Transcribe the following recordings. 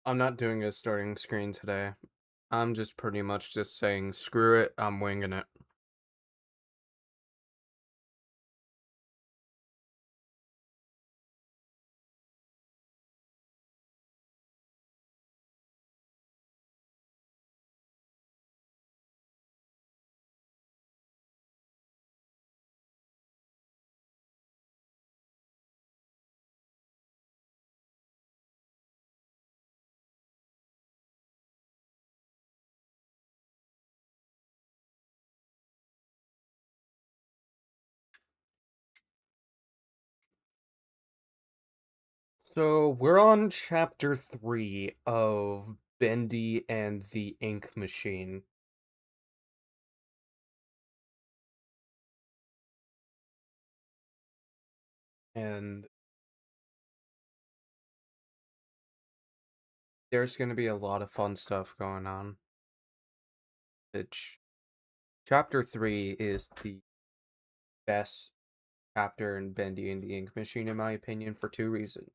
I'm not doing a starting screen today. I'm just pretty much just saying, screw it, I'm winging it. So, we're on chapter 3 of Bendy and the Ink Machine. And there's going to be a lot of fun stuff going on. Which, chapter 3 is the best chapter in Bendy and the Ink Machine, in my opinion, for two reasons.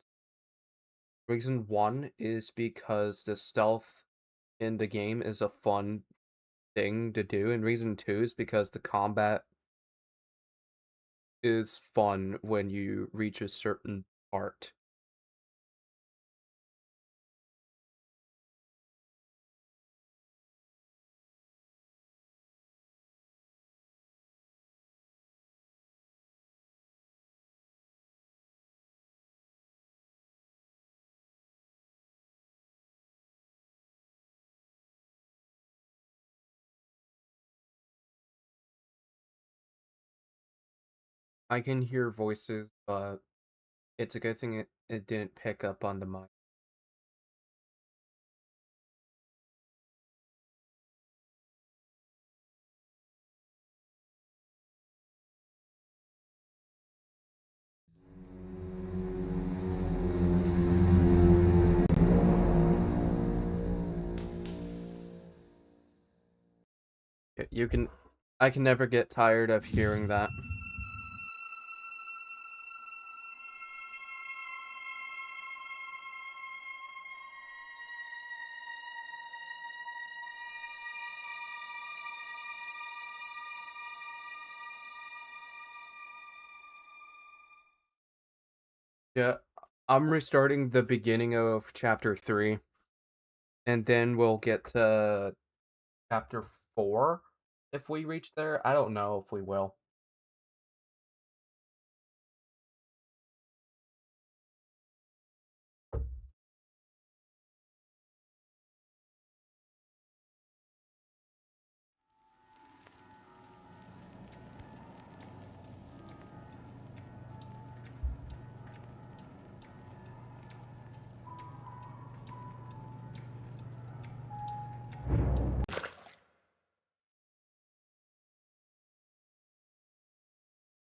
Reason one is because the stealth in the game is a fun thing to do, and reason two is because the combat is fun when you reach a certain part. I can hear voices, but it's a good thing it didn't pick up on the mic. You can I can never get tired of hearing that. Yeah, I'm restarting the beginning of chapter 3, and then we'll get to chapter 4 if we reach there. I don't know if we will.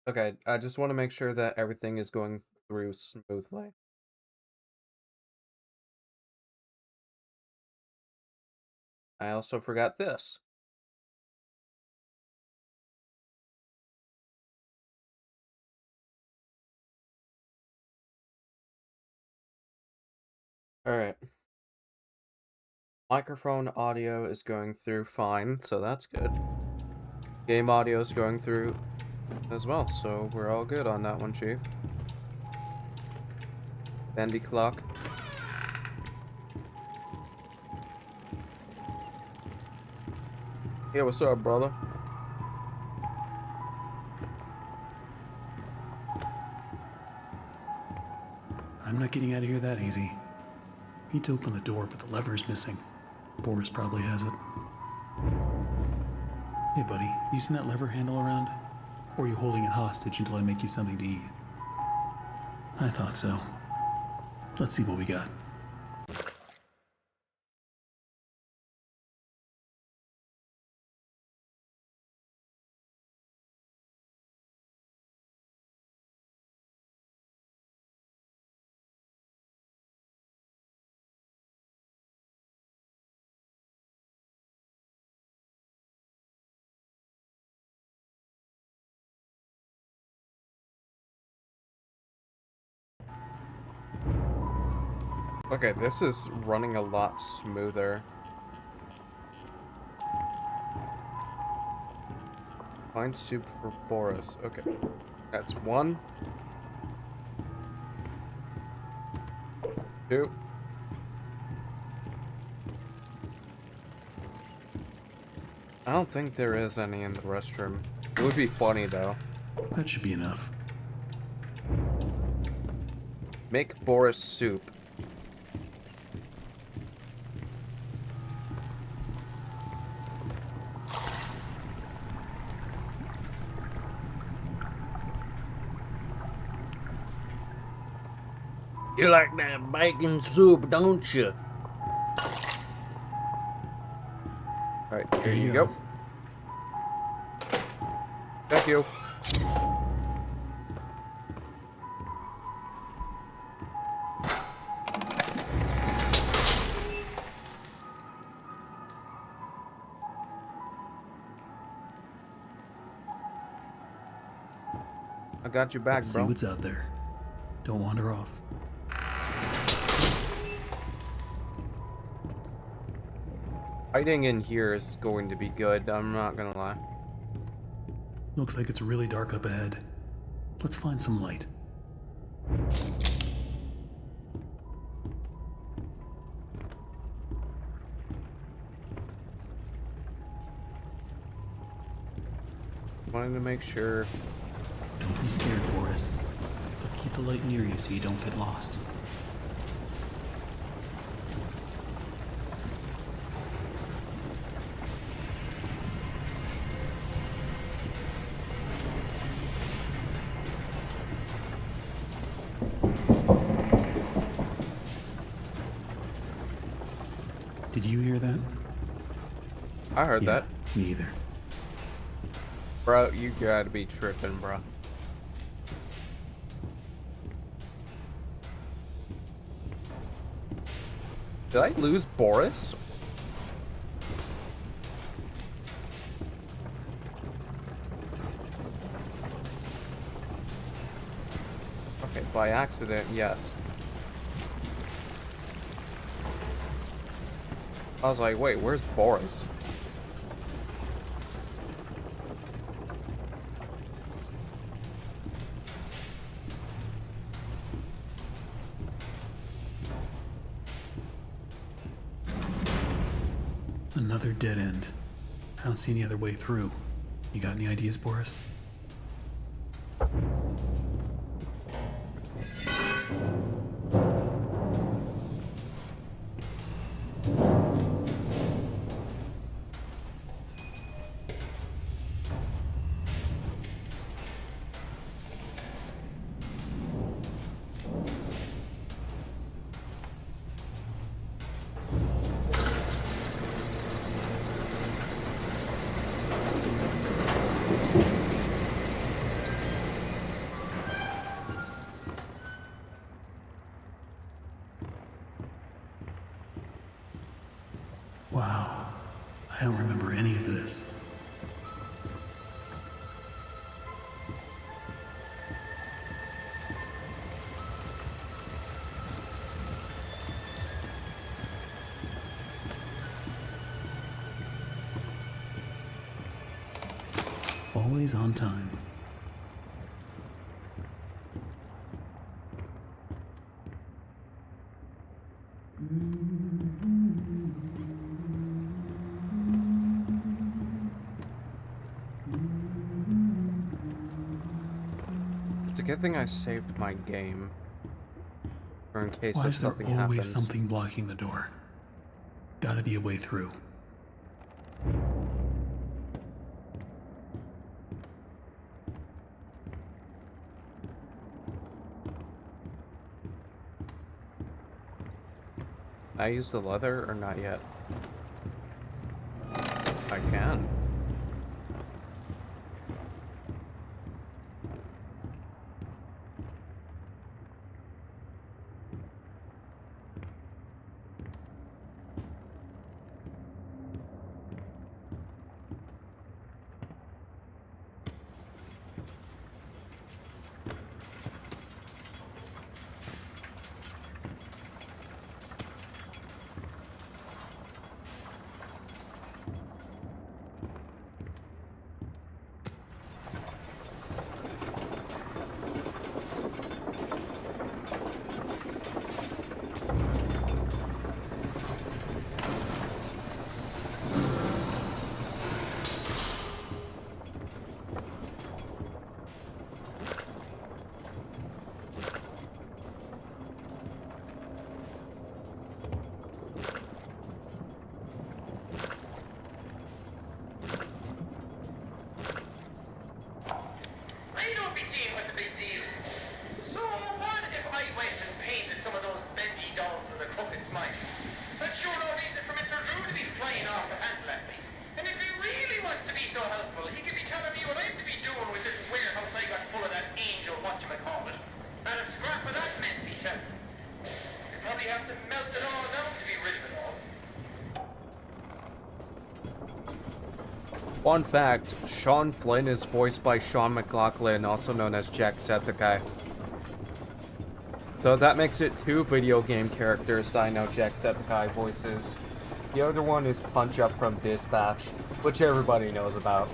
Okay, I just want to make sure that everything is going through smoothly. I also forgot this. Alright. Microphone audio is going through fine, so that's good. Game audio is going through as well, so we're all good on that one, Chief. Bendy clock. Yeah, what's up, brother? I'm not getting out of here that easy. Need to open the door, but the lever's missing. Boris probably has it. Hey, buddy, you seen that lever handle around? Or are you holding it hostage until I make you something to eat? I thought so. Let's see what we got. Okay, this is running a lot smoother. Find soup for Boris. Okay. That's 1. 2. I don't think there is any in the restroom. It would be funny, though. That should be enough. Make Boris soup. You like that bacon soup, don't you? Alright, here you go. Thank you. I got your back, Let's bro. see what's out there. Don't wander off. Hiding in here is going to be good, I'm not gonna lie. Looks like it's really dark up ahead. Let's find some light. Wanted to make sure. Don't be scared, Boris. But keep the light near you so you don't get lost. Did you hear that? I heard that. Me either. Bro, you gotta be tripping, bro. Did I lose Boris? Okay, by accident, yes. I was like, wait, where's Boris? Another dead end. I don't see any other way through. You got any ideas, Boris? Wow. I don't remember any of this. Always on time. It's a good thing I saved my game. Or in case Why if is there something always happens. something blocking the door? Gotta be a way through. I use the leather or not yet? I can. Fun fact, Sean Flynn is voiced by Sean McLaughlin, also known as Jacksepticeye. So that makes it 2 video game characters that I know Jacksepticeye voices. The other one is Punch Up from Dispatch, which everybody knows about.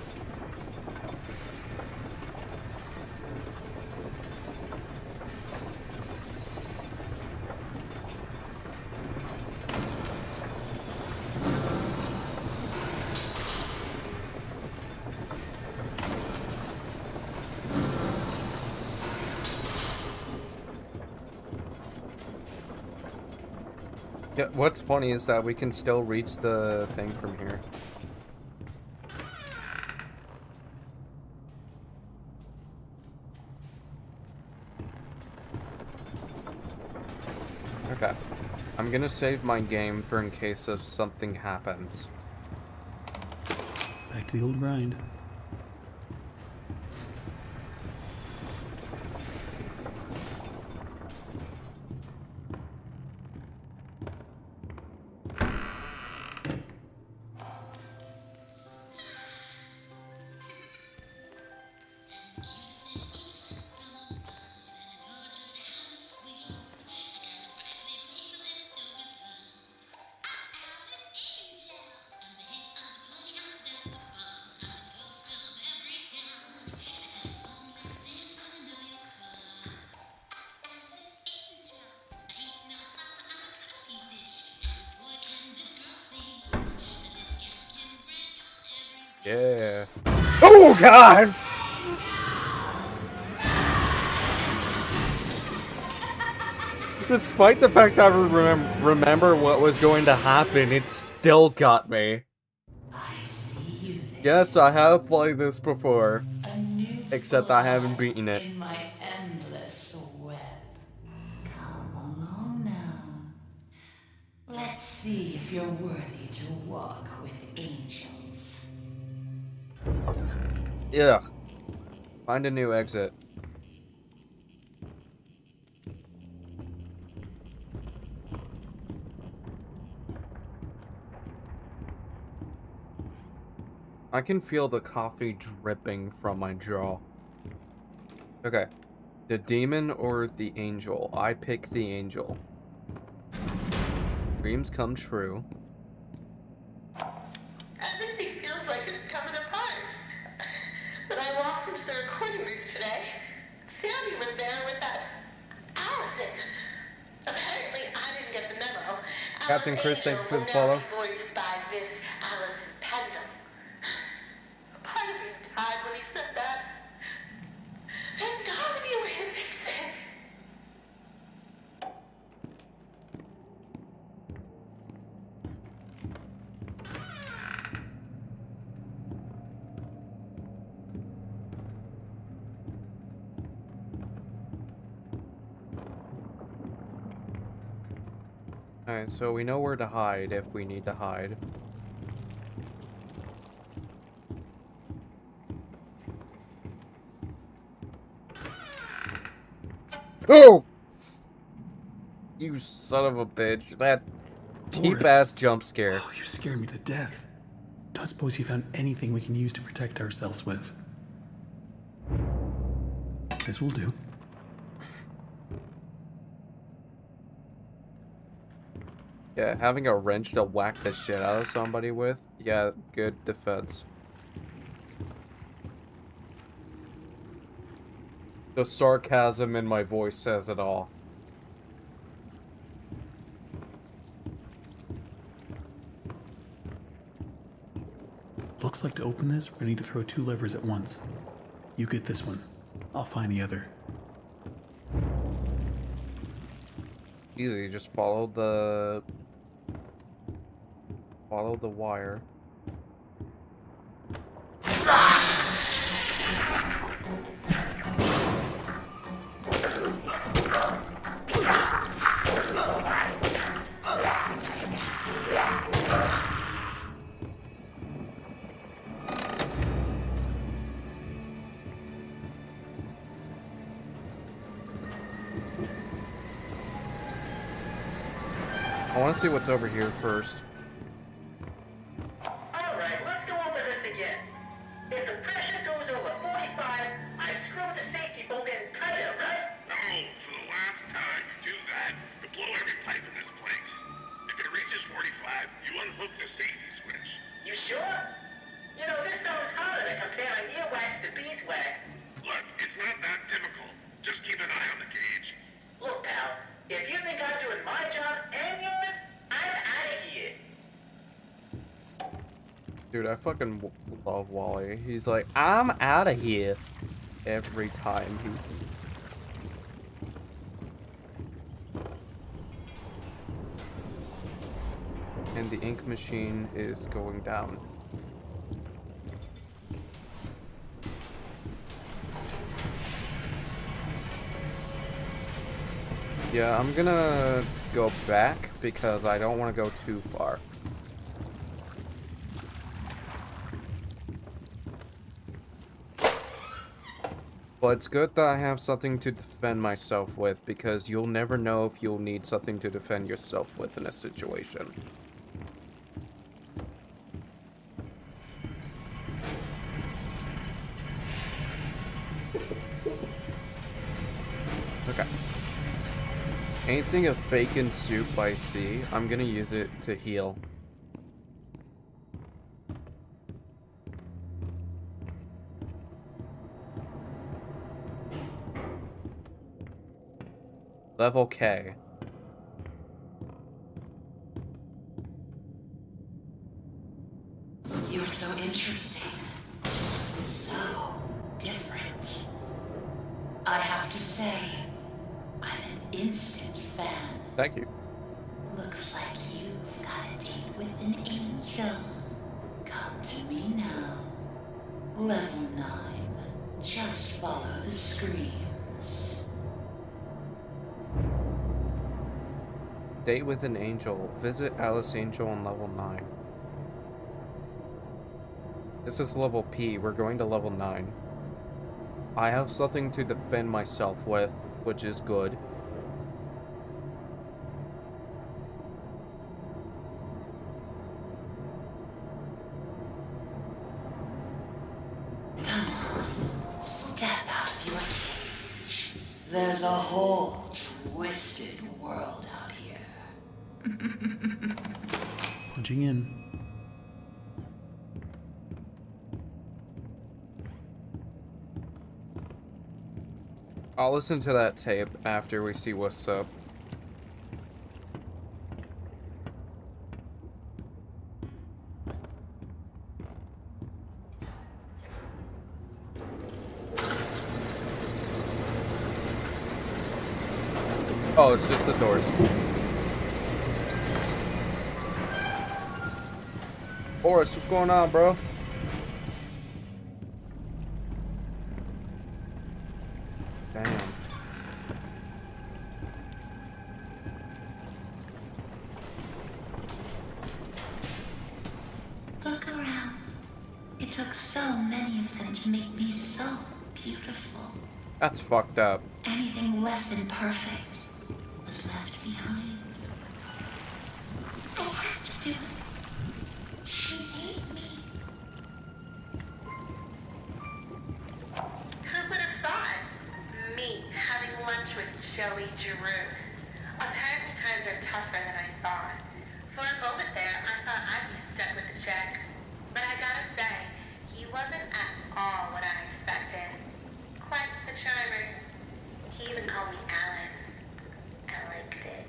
Yeah, what's funny is that we can still reach the thing from here. Okay. I'm gonna save my game for in case of something happens. Back to the old grind. Yeah. Oh god! Despite the fact that I remember what was going to happen, it still got me. I see you there. Yes, I have played this before, A new except I haven't fly beaten it. in my endless web. Come along now. Let's see if you're worthy to walk with angels. Yeah. Find a new exit. I can feel the coffee dripping from my jaw. Okay. The demon or the angel? I pick the angel. Dreams come true. Everything feels like it's coming apart. When I walked into the recording booth today, Sandy was there with that Allison. Apparently, I didn't get the memo. Captain Alice Chris, thank Angel you for will the now follow. be voiced by Miss Allison Pendle. A part of me died when he said that. There's gotta be a way to fix this. Alright, so we know where to hide if we need to hide. Oh! You son of a bitch. That cheap-ass jump scare. Oh, you scared me to death. Don't suppose you found anything we can use to protect ourselves with. This will do. Yeah, having a wrench to whack the shit out of somebody with. Yeah, good defense. The sarcasm in my voice says it all. Looks like to open this, we're gonna need to throw 2 levers at once. You get this one. I'll find the other. Easy, just follow the wire. I want to see what's over here first. All right, let's go over this again. sure? You know, this sounds harder than comparing earwax to beeswax. Look, it's not that difficult. Just keep an eye on the gauge. Look, pal, if you think I'm doing my job and yours, I'm out of here. Dude, I fucking love Wally. He's like, I'm out of here every time he's. And the ink machine is going down. Yeah, I'm gonna go back because I don't want to go too far. But it's good that I have something to defend myself with, because you'll never know if you'll need something to defend yourself with in a situation. Okay. Anything of bacon soup I see, I'm gonna use it to heal. Level K. You're so interesting. So different. I have to say, I'm an instant fan. Thank you. Looks like you've got a date with an angel. Come to me now. Level 9. Just follow the screams. Date with an angel. Visit Alice Angel on level 9. This is level P. We're going to level 9. I have something to defend myself with, which is good. Step out of your cage. There's a whole twisted world out here. Punching in. I'll listen to that tape after we see what's up. Oh, it's just the doors. Boris, what's going on, bro? Damn. Look around. It took so many of them to make me so beautiful. That's fucked up. Anything less than perfect was left behind. I had to do it. She made me. Who would have thought? Me having lunch with Joey Giroux. Apparently times are tougher than I thought. For a moment there, I thought I'd be stuck with the check. But I gotta say, he wasn't at all what I expected. Quite the charmer. He even called me Alice. I liked it.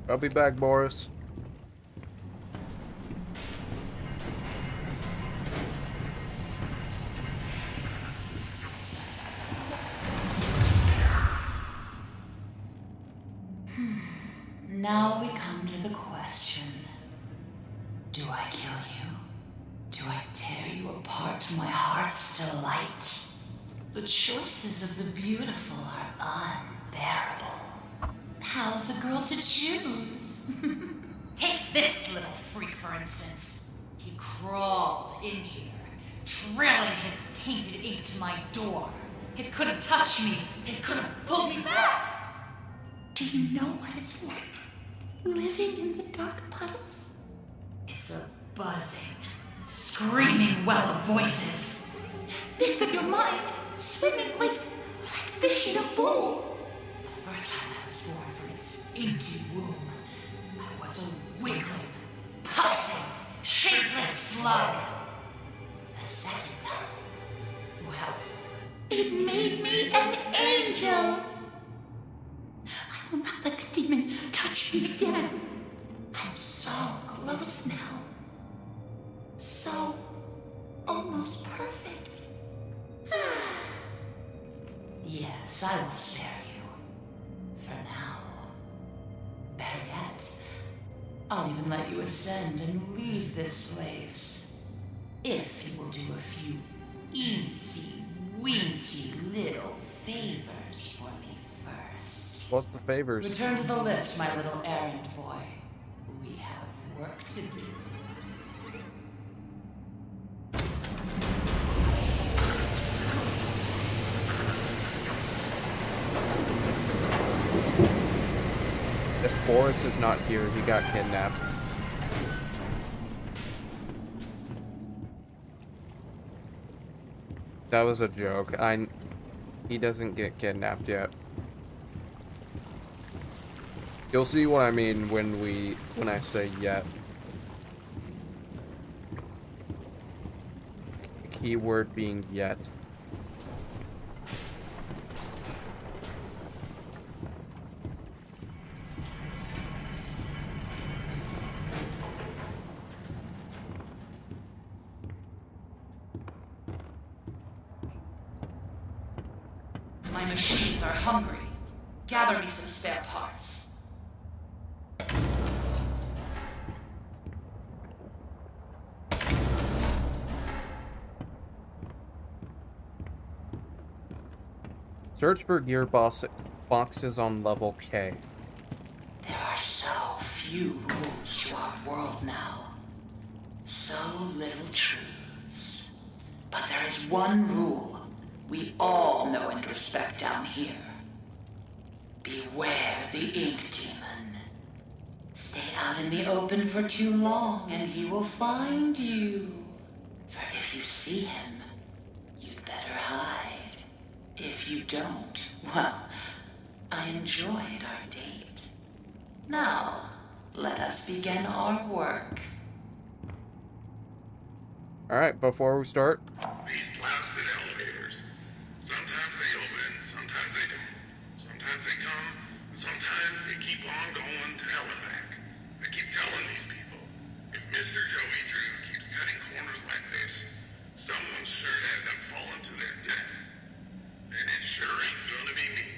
I'll be back, Boris. Now we come to the question. Do I kill you? Do I tear you apart to my heart's delight? The choices of the beautiful are unbearable. How's a girl to choose? Take this little freak, for instance. He crawled in here, trailing his tainted ink to my door. It could have touched me. It could have pulled me back. Do you know what it's like? Living in the dark puddles? It's a buzzing, screaming well of voices. Bits of your mind swimming like fish in a bowl. The first time I was born from its inky womb, I was a wiggling, pulsing, shapeless slug. The second time, well, it made me an angel. I will not let the demon touch me again. I'm so close now. So almost perfect. Yes, I will spare you. For now. Better yet, I'll even let you ascend and leave this place. If you will do a few eensy-weensy little favors for me first. What's the favors? Return to the lift, my little errand boy. We have work to do. If Boris is not here, he got kidnapped. That was a joke. He doesn't get kidnapped yet. You'll see what I mean when I say yet. The key word being yet. My machines are hungry. Gather me some spare parts. Search for boxes on level K. There are so few rules to our world now. So little truths. But there is one rule we all know and respect down here. Beware the ink demon. Stay out in the open for too long and he will find you. For if you see him, you'd better hide. If you don't, well, I enjoyed our date. Now, let us begin our work. Alright, before we start, These blasted elevators. Sometimes they open, sometimes they don't. Sometimes they come, sometimes they keep on going to hell and back. I keep telling these people, if Mr. Joey Drew keeps cutting corners like this, someone's sure to end up falling to their death. And it sure ain't gonna be me.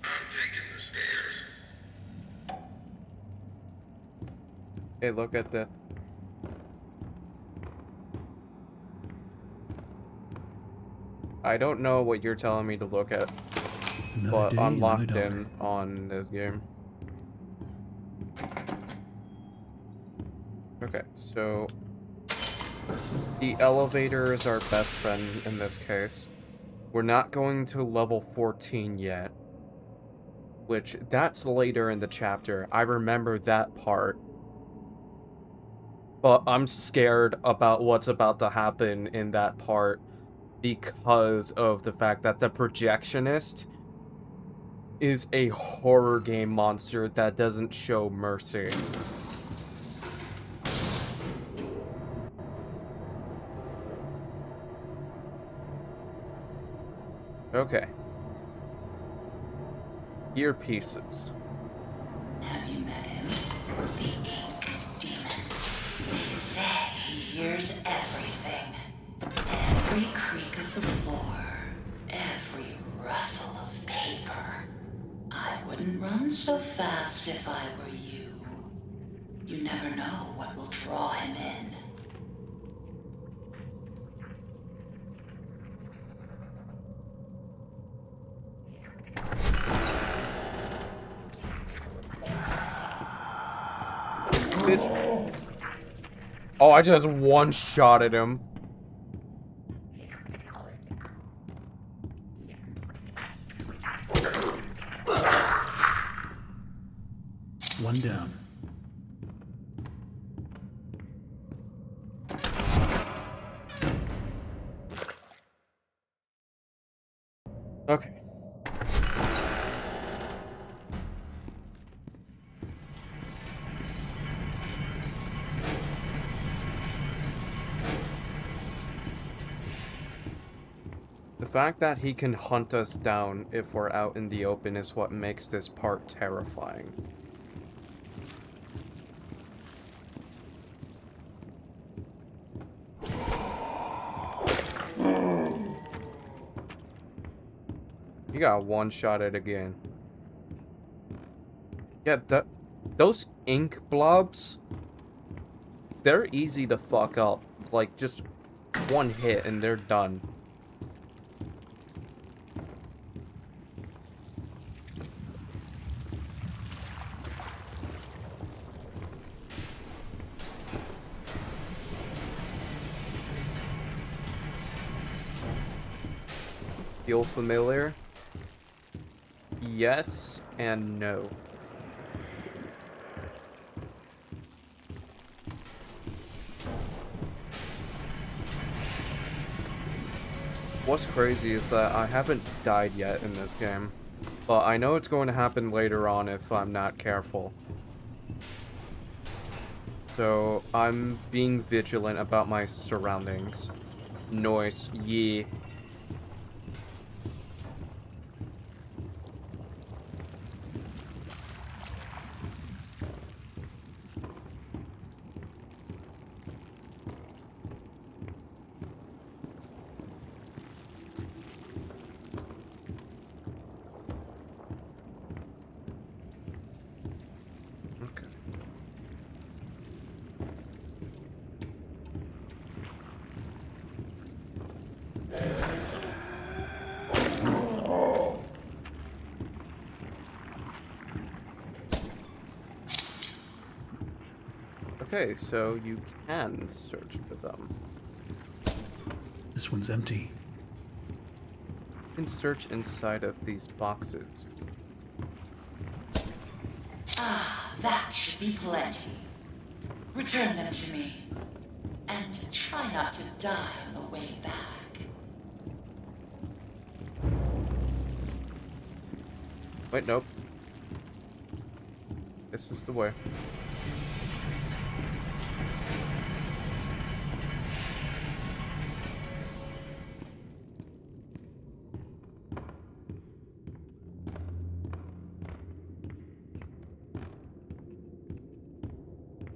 I'm taking the stairs. hey, look at the... I don't know what you're telling me to look at, but I'm locked in on this game. Okay, so the elevator is our best friend in this case. We're not going to level 14 yet, which that's later in the chapter. I remember that part. But I'm scared about what's about to happen in that part because of the fact that the projectionist is a horror game monster that doesn't show mercy. Okay. Earpieces. Have you met him? The ink demon. They say he hears everything. Every creak of the floor. Every rustle of paper. I wouldn't run so fast if I were you. You never know what will draw him in. Bitch. Oh, I just one-shotted him. One down. Okay. The fact that he can hunt us down if we're out in the open is what makes this part terrifying. You got one shot at again. Yeah, those ink blobs, they're easy to fuck up. Like, just one hit and they're done. Feel familiar? Yes and no. What's crazy is that I haven't died yet in this game, but I know it's going to happen later on if I'm not careful. So I'm being vigilant about my surroundings. Noise, yeah. Okay. Okay, so you can search for them. This one's empty. You can search inside of these boxes. Ah, that should be plenty. Return them to me. And try not to die on the way back. Wait, nope. This is the way.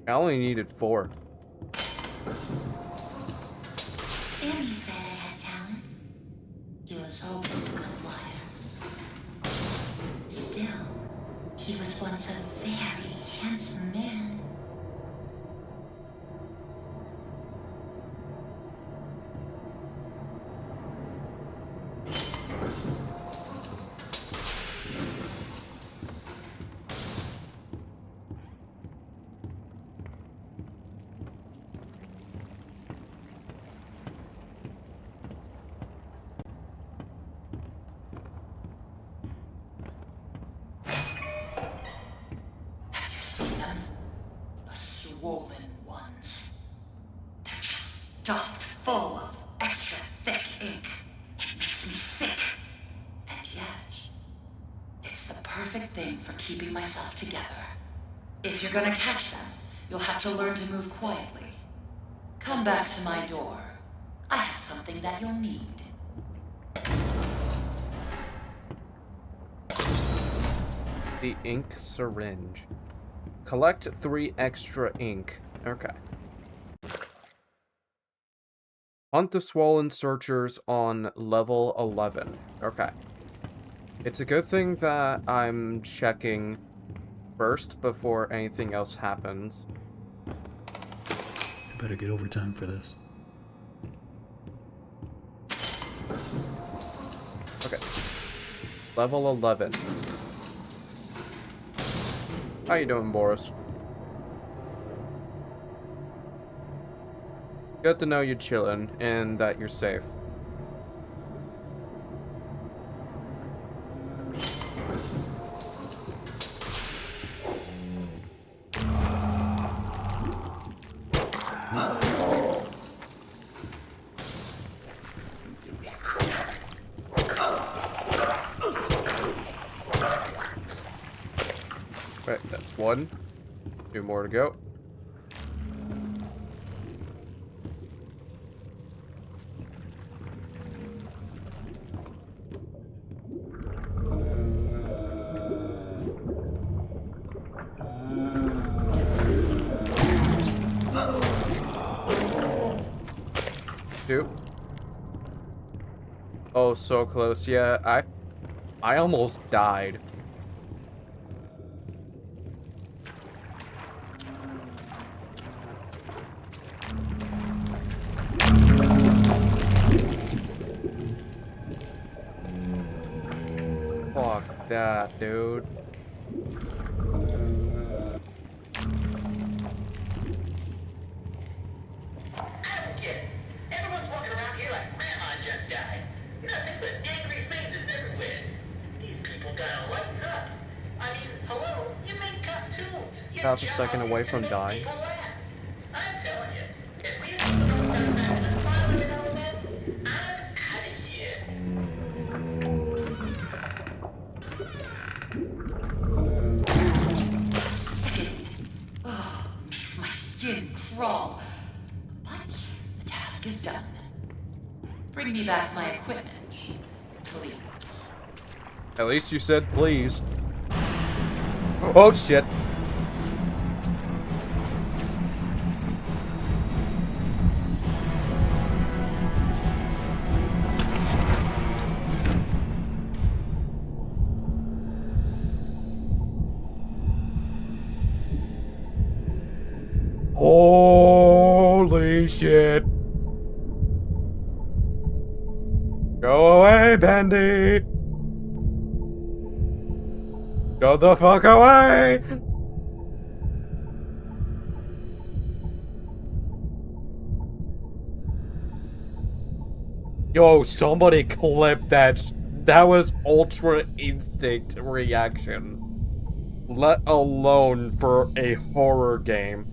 I only needed 4. Sammy said I had talent. He was always a good liar. Still, he was once a very handsome man. Have you seen them? The swollen ones. They're just stuffed full of extra thick ink. It makes me sick. And yet, it's the perfect thing for keeping myself together. If you're gonna catch them, you'll have to learn to move quietly. Come back to my door. I have something that you'll need. The ink syringe. Collect 3 extra ink. Okay. Hunt the swollen searchers on level 11. Okay. It's a good thing that I'm checking first before anything else happens. I better get overtime for this. Okay. Level 11. How you doing, Boris? Good to know you're chilling and that you're safe. Right, that's one. 2 more to go. Two. Oh, so close. Yeah, I almost died. Fuck that, dude. I don't get it. Everyone's walking around here like Grandma just died. Nothing but angry faces everywhere. These people gotta lighten up. I mean, hello, you make cartoons. Your Half a second job away is to from make dying. people laugh. I'm telling you, if we don't start cracking a smile every now and then, I'm out of here. Oh, makes my skin crawl. But the task is done. Bring me back my equipment, please. At least you said please. Oh, shit. Holy shit. Go away, Bendy. Go the fuck away. Yo, somebody clip that. That was ultra instinct reaction. Let alone for a horror game.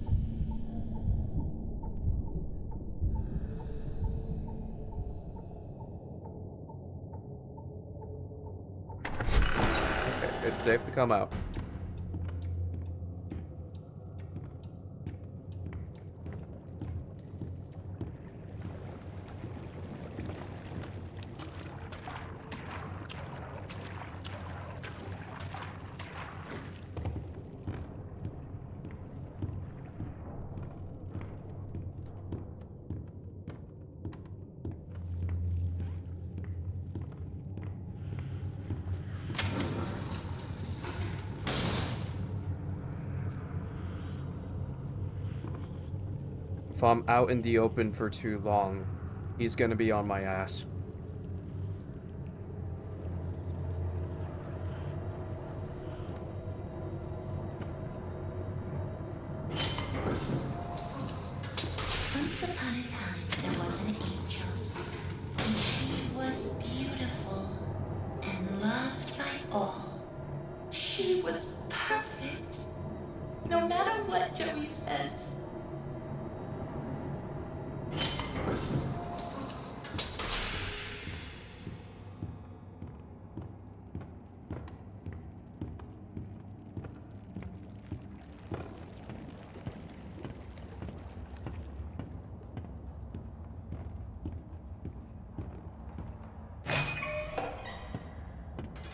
Okay, it's safe to come out. If I'm out in the open for too long, he's gonna be on my ass. Once upon a time, there was an angel, and she was beautiful and loved by all. She was perfect, no matter what Joey says.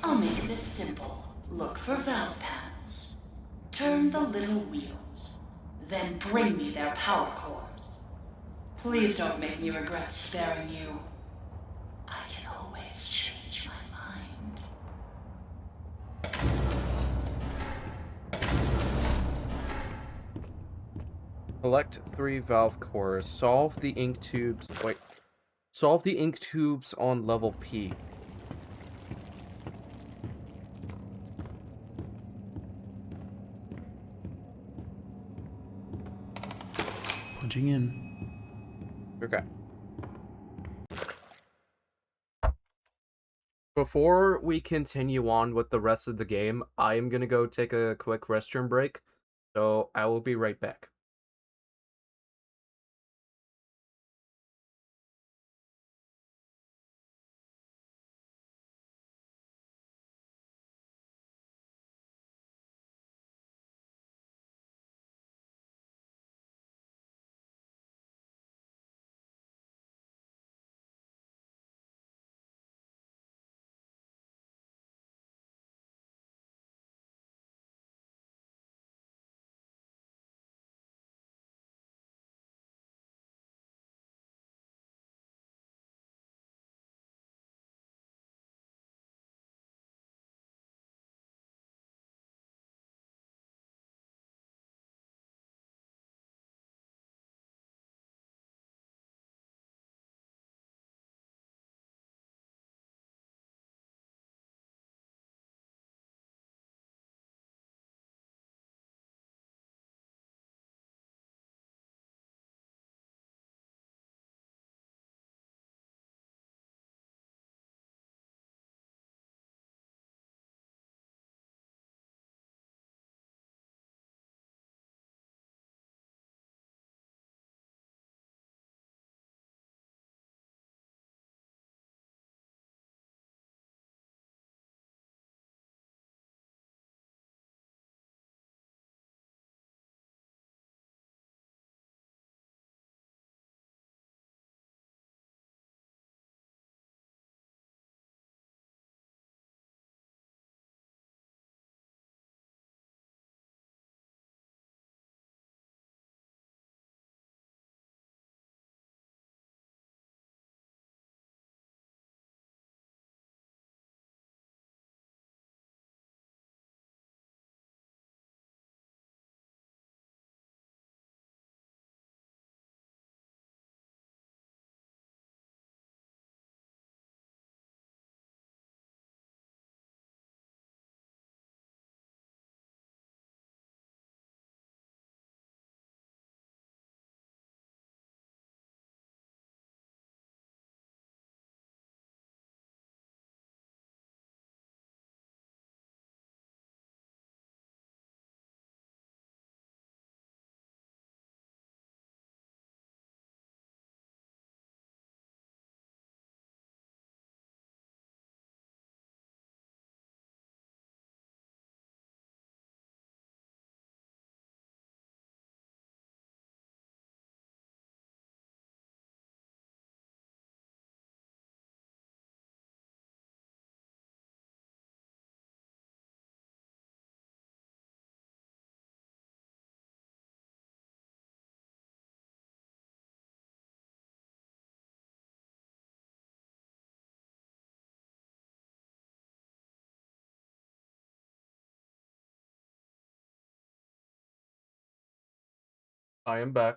I'll make this simple. Look for valve panels. Turn the little wheels. Then bring me their power cores. Please don't make me regret sparing you. I can always change my mind. Collect 3 valve cores. Solve the ink tubes. Wait. Solve the ink tubes on level P. Punching in. Okay. Before we continue on with the rest of the game, I am gonna go take a quick restroom break. So I will be right back. I am back.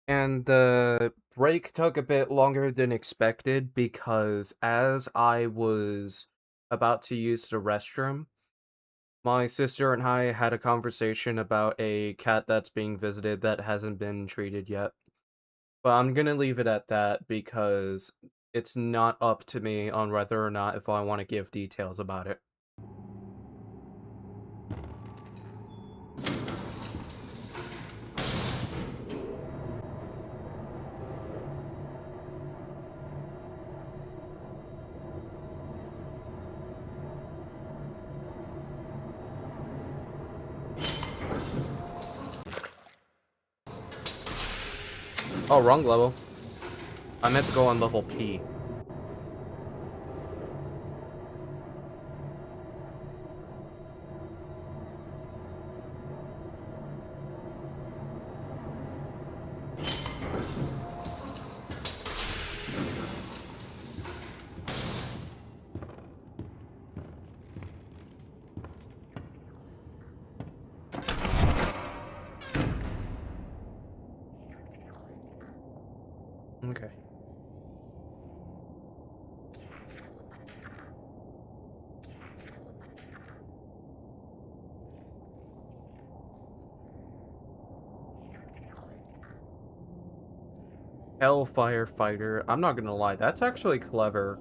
And the break took a bit longer than expected because as I was about to use the restroom, my sister and I had a conversation about a cat that's being visited that hasn't been treated yet. But I'm gonna leave it at that because it's not up to me on whether or not if I want to give details about it. Oh, wrong level. I meant to go on level P. Okay. Hellfire Fighter. I'm not gonna lie, that's actually clever.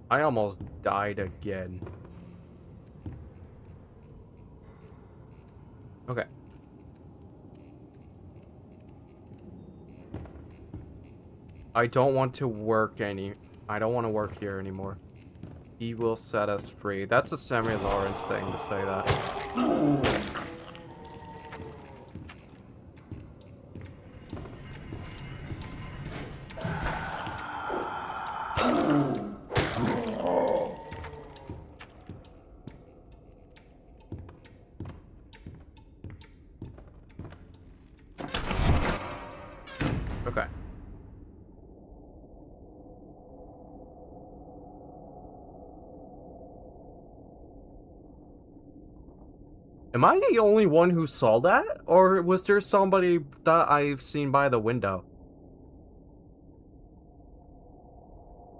I almost died again. Okay. I don't want to work I don't want to work here anymore. He will set us free. That's a Samuel Lawrence thing to say that. Okay. Am I the only one who saw that? Or was there somebody that I've seen by the window?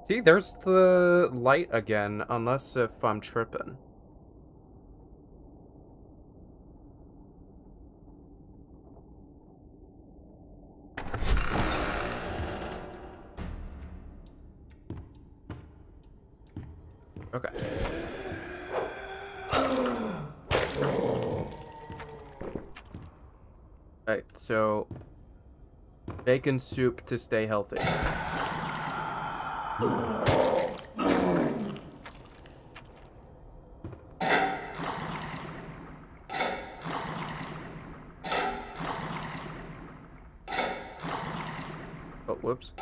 See, there's the light again, unless if I'm tripping. Okay. Alright, so bacon soup to stay healthy. Oh, whoops.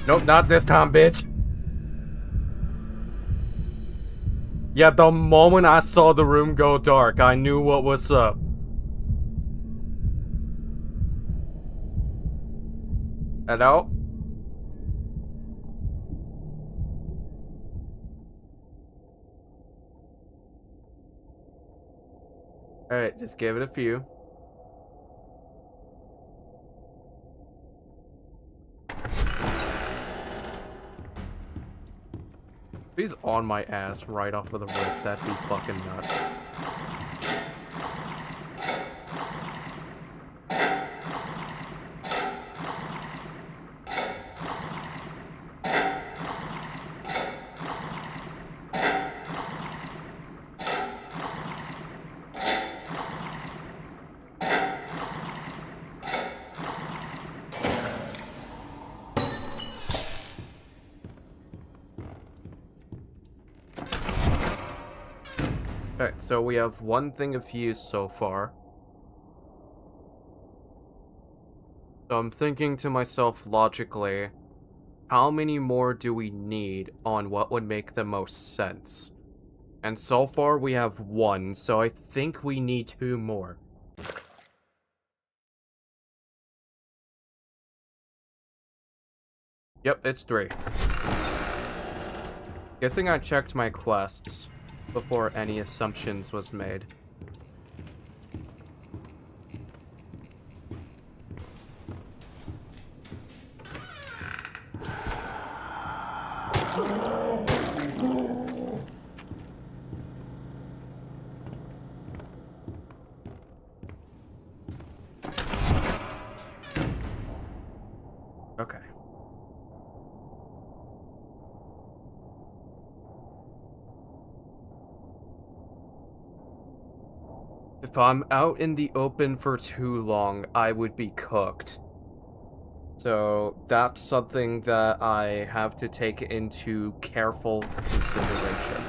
Nope, not this time, bitch. Yeah, the moment I saw the room go dark, I knew what was up. Hello? Alright, just give it a few. If he's on my ass right off of the rip, that'd be fucking nuts. Alright, so we have one thing of fuse so far. So I'm thinking to myself logically, how many more do we need on what would make the most sense? And so far we have one, so I think we need 2 more. Yep, it's 3. Good thing I checked my quests before any assumptions was made. Okay. If I'm out in the open for too long, I would be cooked. So that's something that I have to take into careful consideration.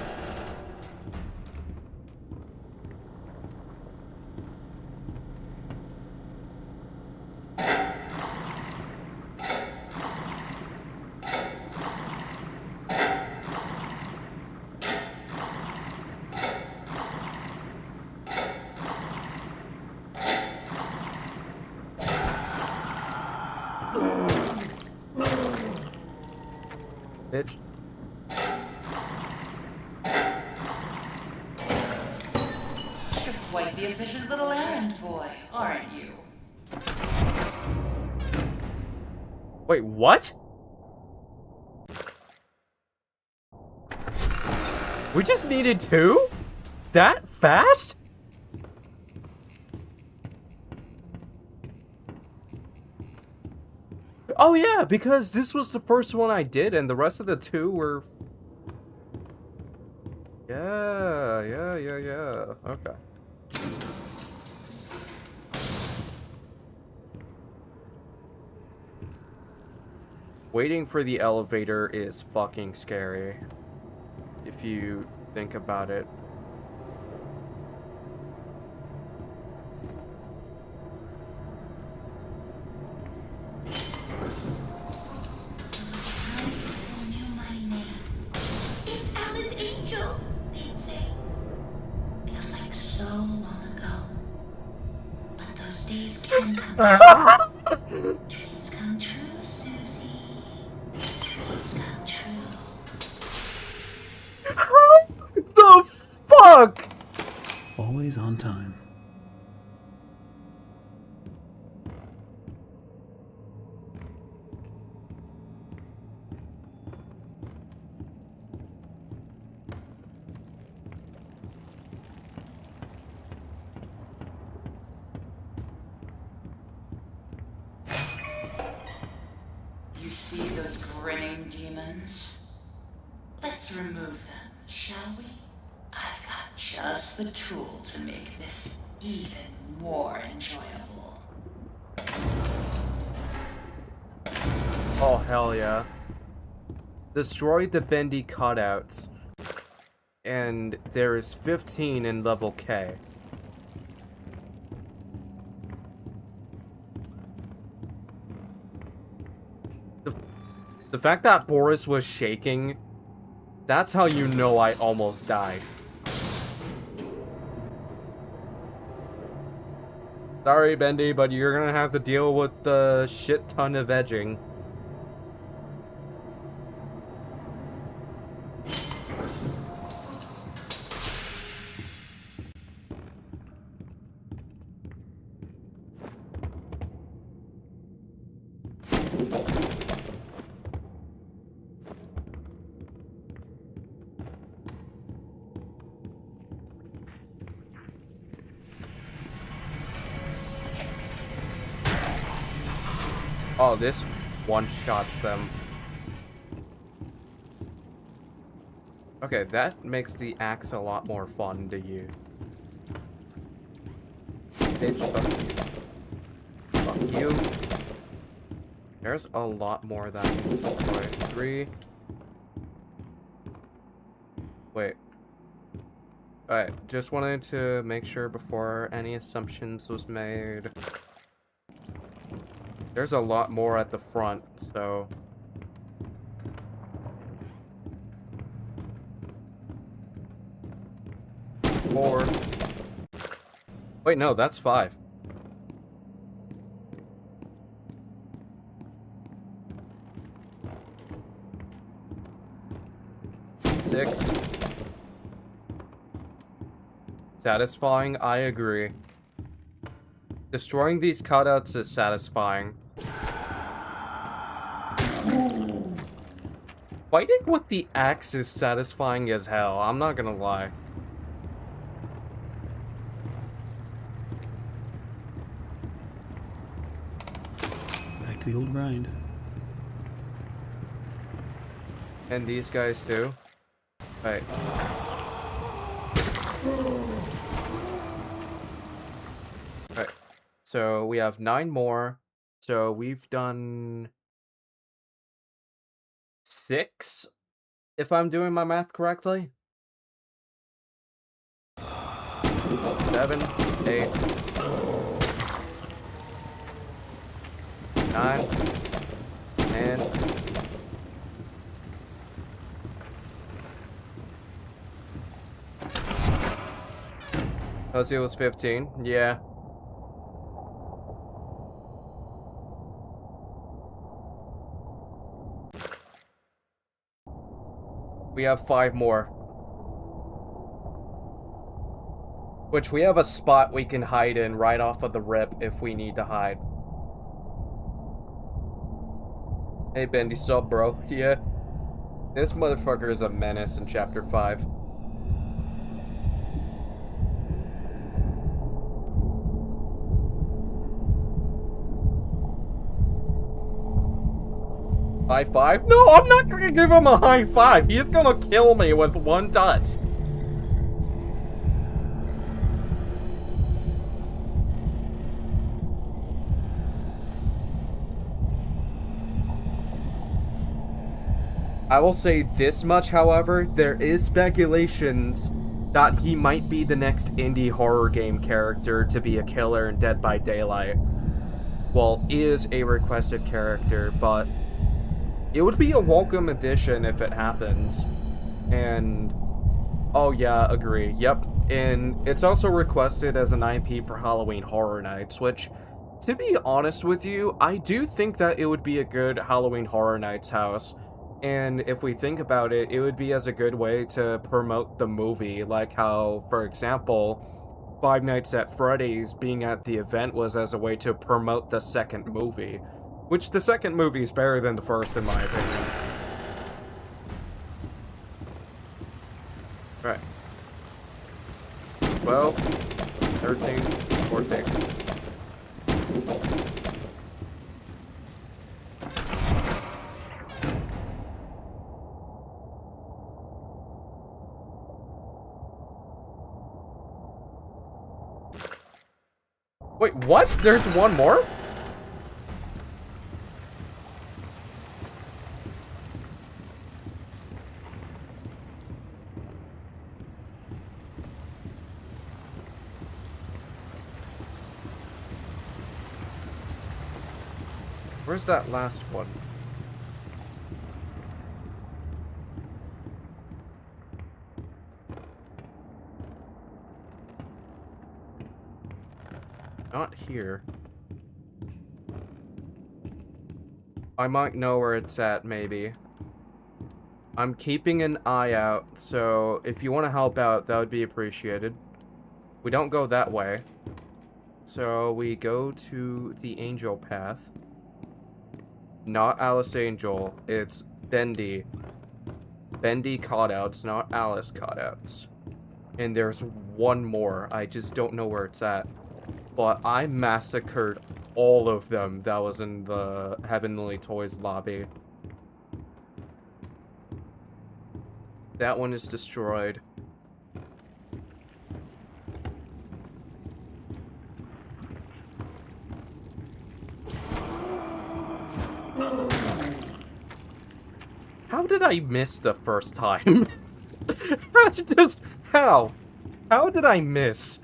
Bitch. You're quite the efficient little errand boy, aren't you? Wait, what? We just needed 2? That fast? Oh yeah, because this was the first one I did and the rest of the 2 were... Yeah. Okay. Waiting for the elevator is fucking scary, if you think about it. Knew my name. It's Alice Angel, they'd say. Feels like so long ago. But those days can come true. Dreams come true, Susie. Dreams come true. How the fuck? Always on time. You see those grinning demons? Let's remove them, shall we? I've got just the tool to make this even more enjoyable. Oh, hell yeah. Destroy the Bendy cutouts. And there is 15 in level K. The fact that Boris was shaking, that's how you know I almost died. Sorry, Bendy, but you're gonna have to deal with the shit ton of edging. Oh, this one-shots them. Okay, that makes the axe a lot more fun to use. Bitch, fuck you. There's a lot more that I can destroy. 3. Wait. Alright, just wanted to make sure before any assumptions was made. There's a lot more at the front, so... Four. Wait, no, that's 5. Six. Satisfying, I agree. Destroying these cutouts is satisfying. Fighting with the axe is satisfying as hell, I'm not gonna lie. Back to the old grind. And these guys too. Right. Right. So we have 9 more. So we've done 6, if I'm doing my math correctly. 7, 8, 9, 10. It was 15, yeah. We have 5 more. Which we have a spot we can hide in right off of the rip if we need to hide. Hey Bendy, sup bro? Yeah. This motherfucker is a menace in chapter 5. High five? No, I'm not gonna give him a high five. He's gonna kill me with one touch. I will say this much, however, there is speculations that he might be the next indie horror game character to be a killer in Dead by Daylight. Well, is a requested character, but it would be a welcome addition if it happens. And, oh yeah, agree, yep. And it's also requested as an IP for Halloween Horror Nights, which, to be honest with you, I do think that it would be a good Halloween Horror Nights house. And if we think about it, it would be as a good way to promote the movie, like how, for example, Five Nights at Freddy's being at the event was as a way to promote the second movie. Which the second movie is better than the first, in my opinion. Right. 12, 13, 14. Wait, what? There's one more? Where's that last one? Not here. I might know where it's at, maybe. I'm keeping an eye out, so if you want to help out, that would be appreciated. We don't go that way. So we go to the Angel Path. Not Alice Angel, it's Bendy. Bendy cutouts, not Alice cutouts. And there's one more, I just don't know where it's at. But I massacred all of them that was in the Heavenly Toys lobby. That one is destroyed. How did I miss the first time? That's just... how? How did I miss?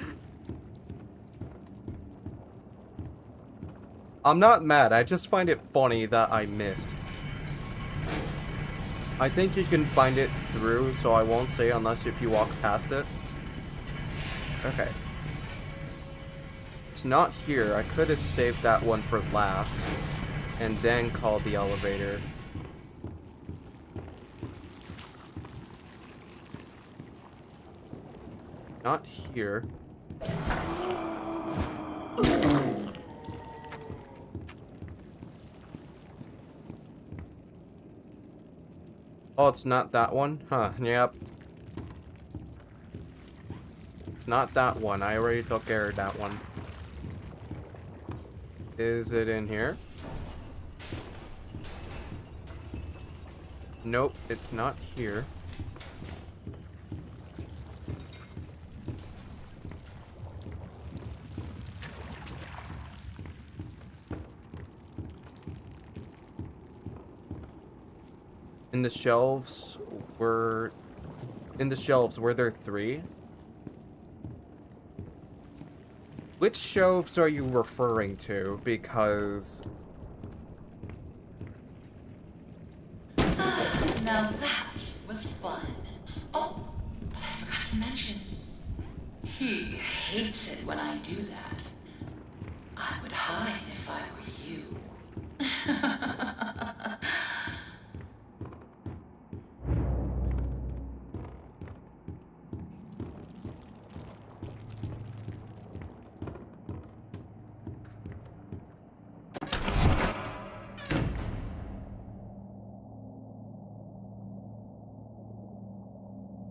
I'm not mad, I just find it funny that I missed. I think you can find it through, so I won't say unless if you walk past it. Okay. It's not here. I could have saved that one for last. And then called the elevator. Not here. Oh, it's not that one? Huh, yep. It's not that one. I already took care of that one. Is it in here? Nope, it's not here. In the shelves were... In the shelves, were there 3? Which shelves are you referring to? Because... Now that was fun. Oh, but I forgot to mention. He hates it when I do that. I would hide if I were you.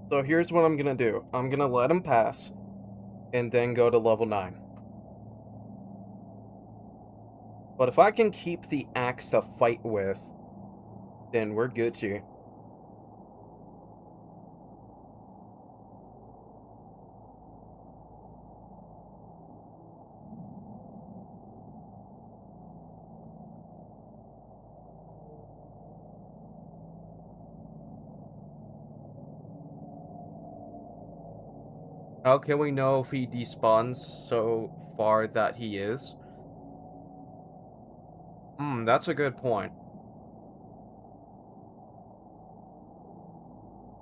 So here's what I'm gonna do. I'm gonna let him pass, and then go to level 9. But if I can keep the axe to fight with, then we're Gucci. How can we know if he despawns so far that he is? That's a good point.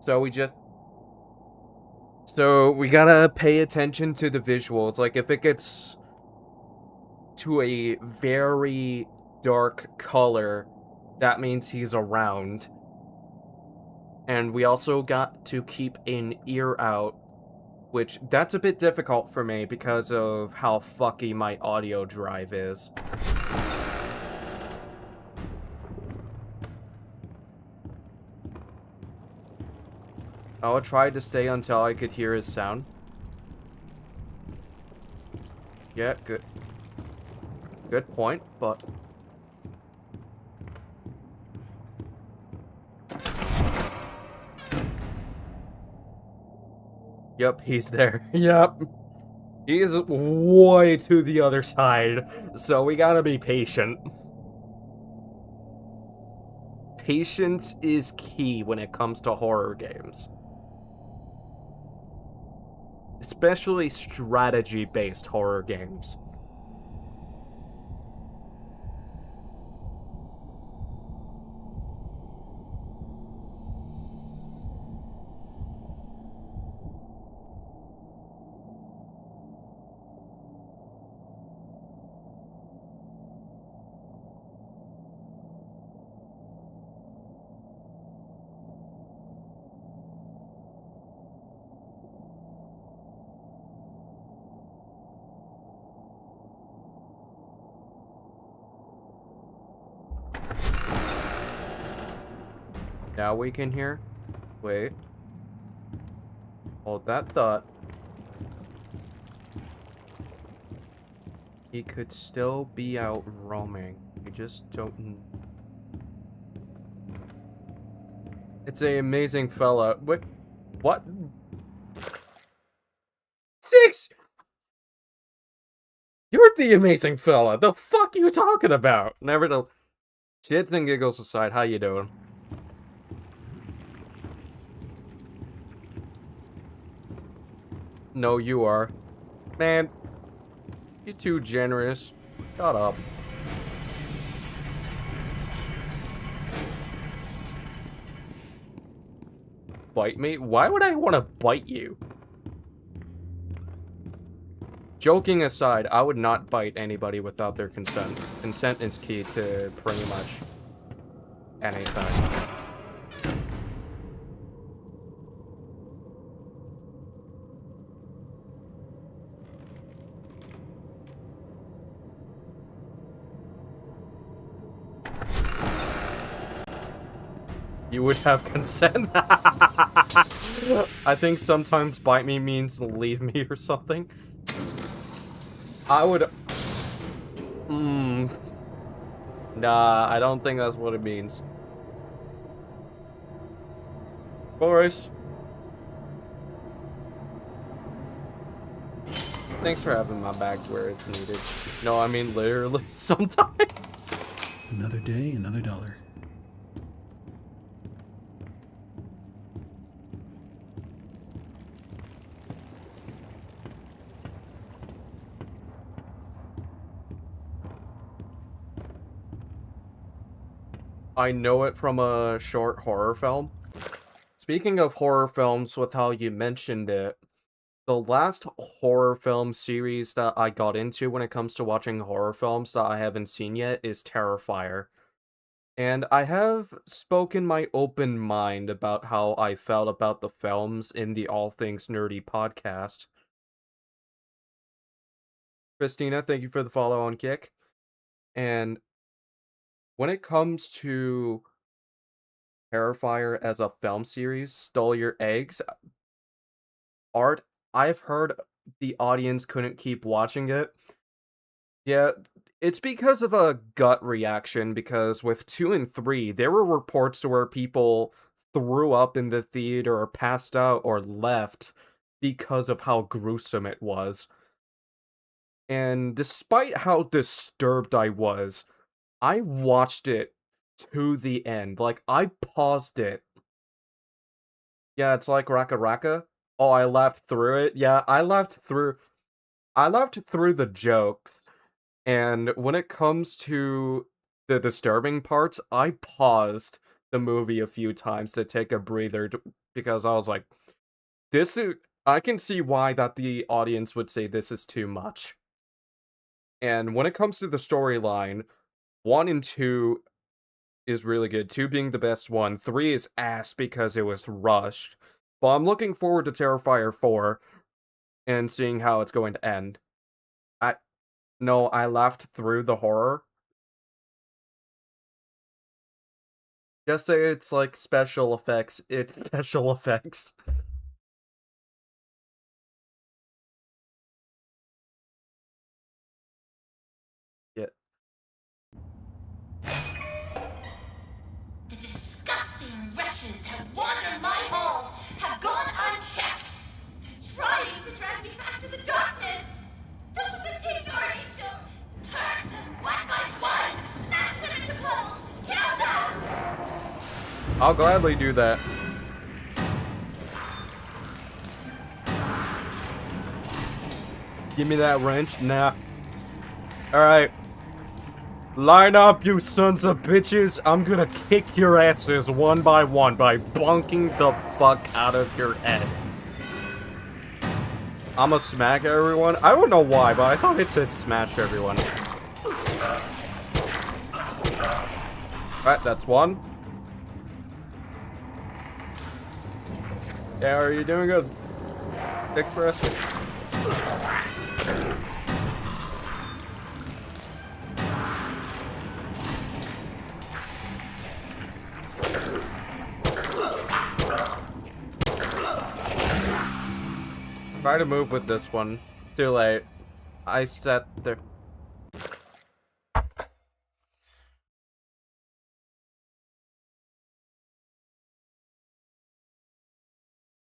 So we gotta pay attention to the visuals. Like, if it gets to a very dark color, that means he's around. And we also got to keep an ear out, which that's a bit difficult for me because of how fucky my audio drive is. I tried to stay until I could hear his sound. Yeah, good. Good point, but... Yep, he's there. Yep. He's way to the other side, so we gotta be patient. Patience is key when it comes to horror games. Especially strategy-based horror games. Now we can hear? Wait. Hold that thought. He could still be out roaming. We just don't... It's an amazing fella. What? 6! You're the amazing fella. The fuck you talking about? Never to... Shits and giggles aside, how you doing? No, you are. Man, you're too generous. Shut up. Bite me? Why would I want to bite you? Joking aside, I would not bite anybody without their consent. Consent is key to pretty much anything. You would have consent? I think sometimes bite me means leave me or something. I would... Nah, I don't think that's what it means. Boris. Thanks for having my back where it's needed. No, I mean literally sometimes. Another day, another dollar. I know it from a short horror film. Speaking of horror films, with how you mentioned it, the last horror film series that I got into when it comes to watching horror films that I haven't seen yet is Terrifier. And I have spoken my open mind about how I felt about the films in the All Things Nerdy podcast. Christina, thank you for the follow on Kick. And when it comes to Terrifier as a film series, Stole Your Eggs, Art, I've heard the audience couldn't keep watching it. Yeah, it's because of a gut reaction, because with 2 and 3, there were reports to where people threw up in the theater or passed out or left because of how gruesome it was. And despite how disturbed I was, I watched it to the end. Like, I paused it. Yeah, it's like Raka Raka. Oh, I laughed through it. Yeah, I laughed through the jokes. And when it comes to the disturbing parts, I paused the movie a few times to take a breather because I was like, this is I can see why that the audience would say this is too much. And when it comes to the storyline, 1 and 2 is really good. 2 being the best one. 3 is ass because it was rushed. But I'm looking forward to Terrifier 4 and seeing how it's going to end. No, I laughed through the horror. Just say it's like special effects. It's special effects. Yeah. The disgusting wretches that wander my halls have gone unchecked. They're trying to drag me back to the darkness. Don't take your angel. Hurt them one by one. Smash them into puddles. Kill them. I'll gladly do that. Give me that wrench. Nah. Alright. Line up, you sons of bitches. I'm gonna kick your asses one by one by bonking the fuck out of your head. I'ma smack everyone. I don't know why, but I thought it said smash everyone. Alright, that's one. Yeah, are you doing good? Thanks for asking. Try to move with this one. Too late. I sat there.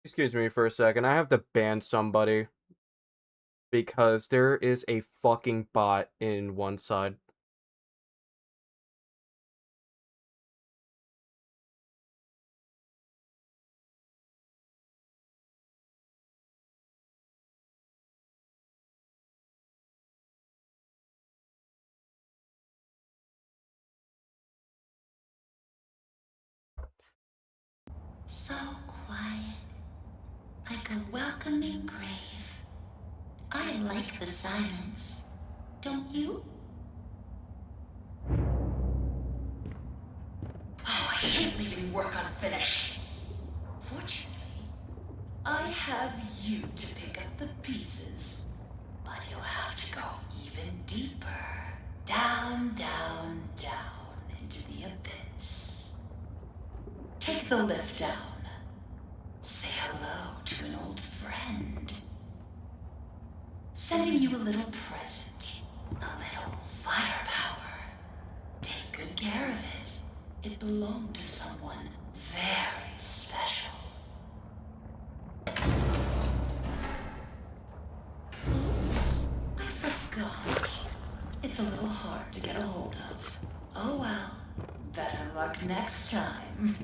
Excuse me for a second. I have to ban somebody. Because there is a fucking bot in one side. So quiet, like a welcoming grave. I like the silence, don't you? Oh, I hate leaving work unfinished. Fortunately, I have you to pick up the pieces. But you'll have to go even deeper. Down, down, down into the abyss. Take the lift down. Say hello to an old friend. Sending you a little present. A little firepower. Take good care of it. It belonged to someone very special. I forgot. It's a little hard to get a hold of. Oh well. Better luck next time.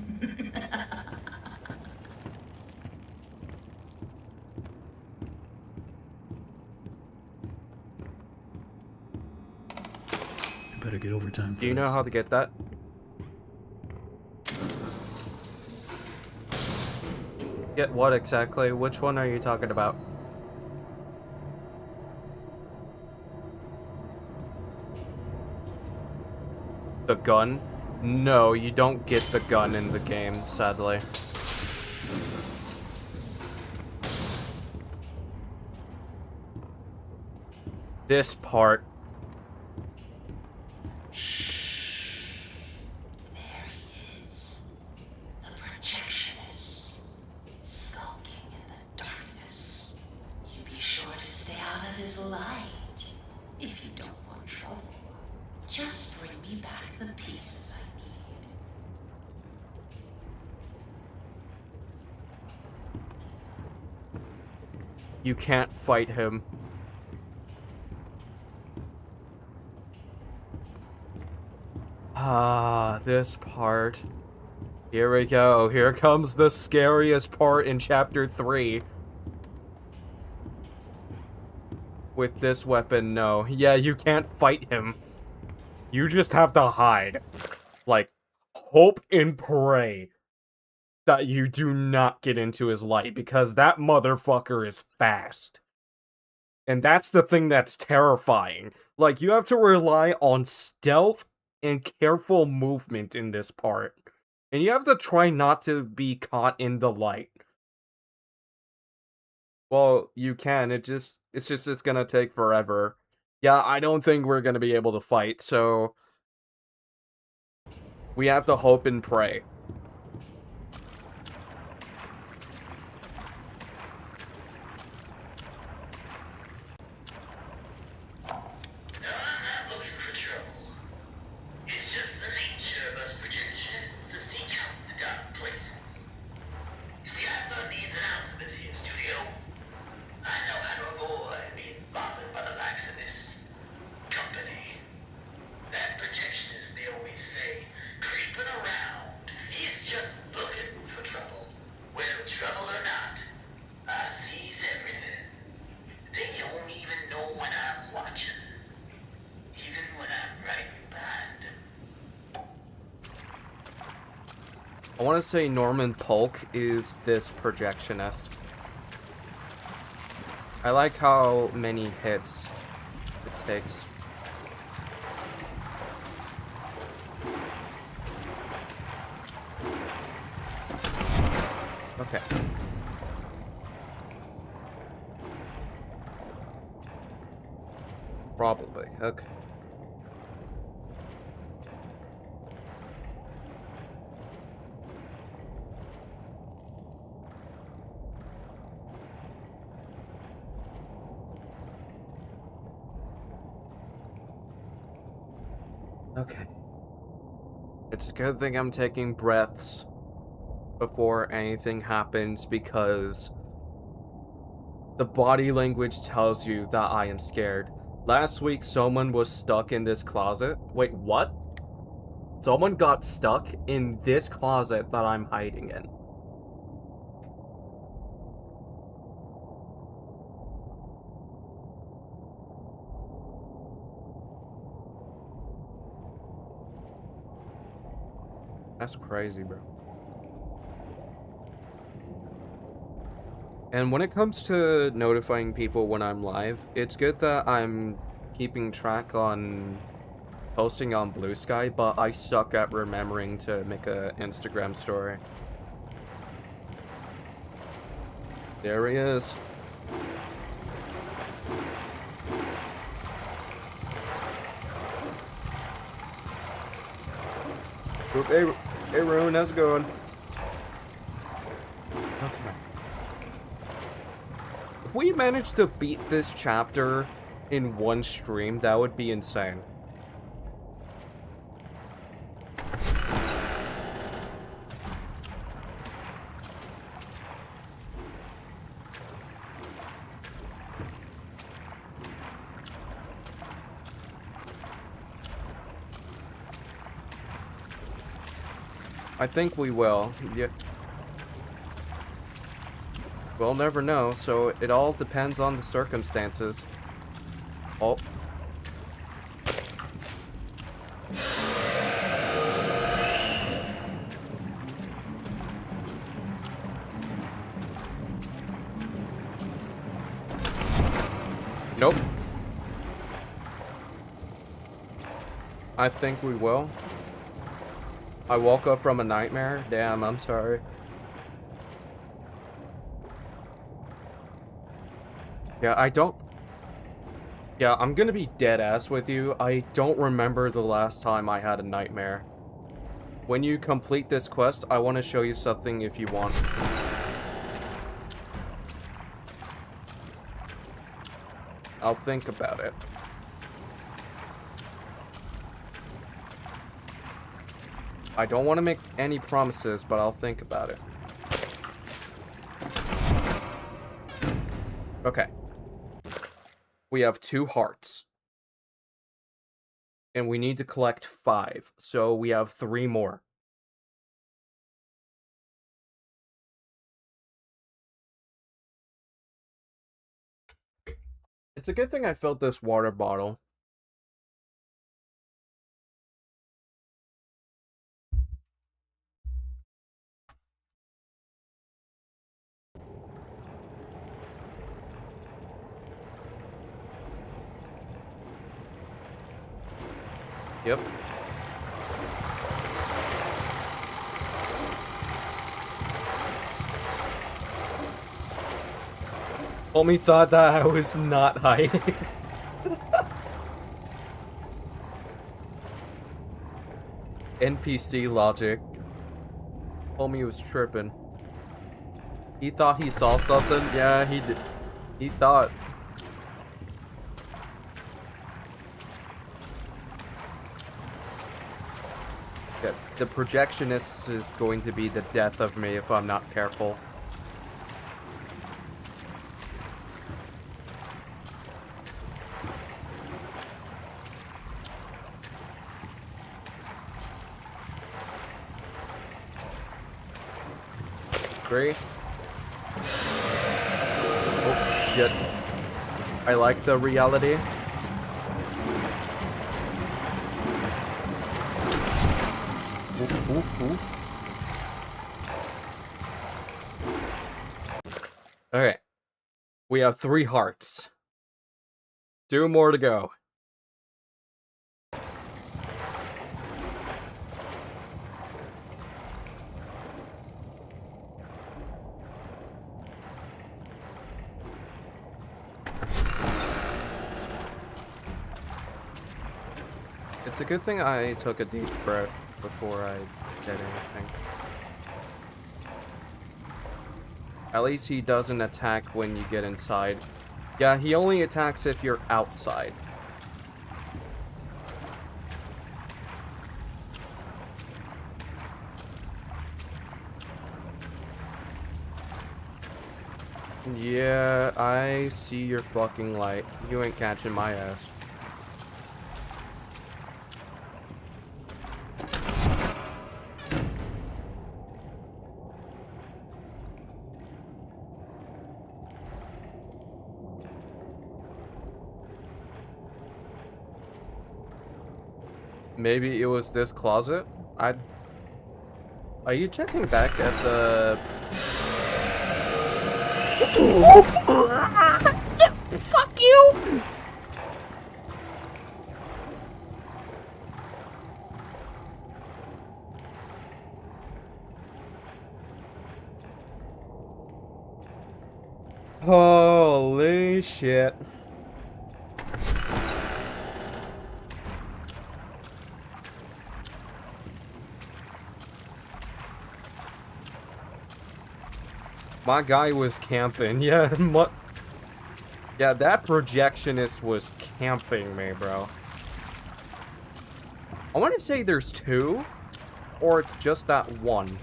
I better get overtime for Do you know this. how to get that? Get what exactly? Which one are you talking about? The gun? No, you don't get the gun in the game, sadly. This part. There he is. The projectionist. Skulking in the darkness. You be sure to stay out of his light. If you don't want trouble, just bring me back the pieces I need. You can't fight him. Ah, this part. Here we go. Here comes the scariest part in Chapter 3. With this weapon, no. Yeah, you can't fight him. You just have to hide. Like, hope and pray that you do not get into his light, because that motherfucker is fast. And that's the thing that's terrifying. Like, you have to rely on stealth and careful movement in this part. And you have to try not to be caught in the light. Well, you can, it's gonna take forever. Yeah, I don't think we're gonna be able to fight, so we have to hope and pray. No, I'm not looking for trouble. It's just the nature of us projectionists to seek out the dark places. You see, I've learned the ins and outs of this here studio. I know how to avoid being bothered by the likes of this company. That projectionist, they always say, creeping around. He's just looking for trouble. Well, trouble or not, I sees everything. They don't even know when I'm watching. Even when I'm right behind them. I want to say Norman Polk is this projectionist. I like how many hits it takes. Okay. Probably. Okay. Okay. It's a good thing I'm taking breaths before anything happens, because the body language tells you that I am scared. Last week, someone was stuck in this closet. Wait, what? Someone got stuck in this closet that I'm hiding in. That's crazy, bro. And when it comes to notifying people when I'm live, it's good that I'm keeping track on posting on Blue Sky, but I suck at remembering to make a Instagram story. There he is. Oop, hey, Rune, how's it going? Okay. If we managed to beat this chapter in one stream, that would be insane. I think we will. Yeah. We'll never know, so it all depends on the circumstances. Oh. Nope. I think we will. I woke up from a nightmare. Damn, I'm sorry. Yeah, I'm gonna be dead ass with you. I don't remember the last time I had a nightmare. When you complete this quest, I want to show you something if you want. I'll think about it. I don't want to make any promises, but I'll think about it. Okay. We have 2 hearts. And we need to collect 5, so we have 3 more. It's a good thing I filled this water bottle. Yep. Homie thought that I was not hiding. NPC logic. Homie was tripping. He thought he saw something. Yeah, he did. He thought. Yeah, the projectionist is going to be the death of me if I'm not careful. Three. Oh, shit. I like the reality. Ooh. Alright. We have 3 hearts. 2 more to go. It's a good thing I took a deep breath before I did anything. At least he doesn't attack when you get inside. Yeah, he only attacks if you're outside. Yeah, I see your fucking light. You ain't catching my ass. Maybe it was this closet? Are you checking back at the... Fuck you! Holy shit. My guy was camping. Yeah, yeah, that projectionist was camping me, bro. I want to say there's two, or it's just that one.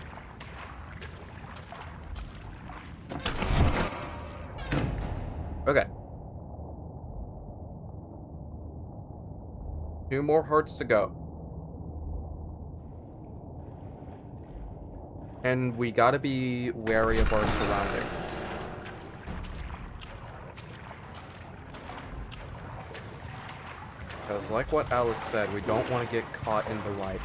Okay. 2 more hearts to go. And we gotta be wary of our surroundings. Because like what Alice said, we don't want to get caught in the light.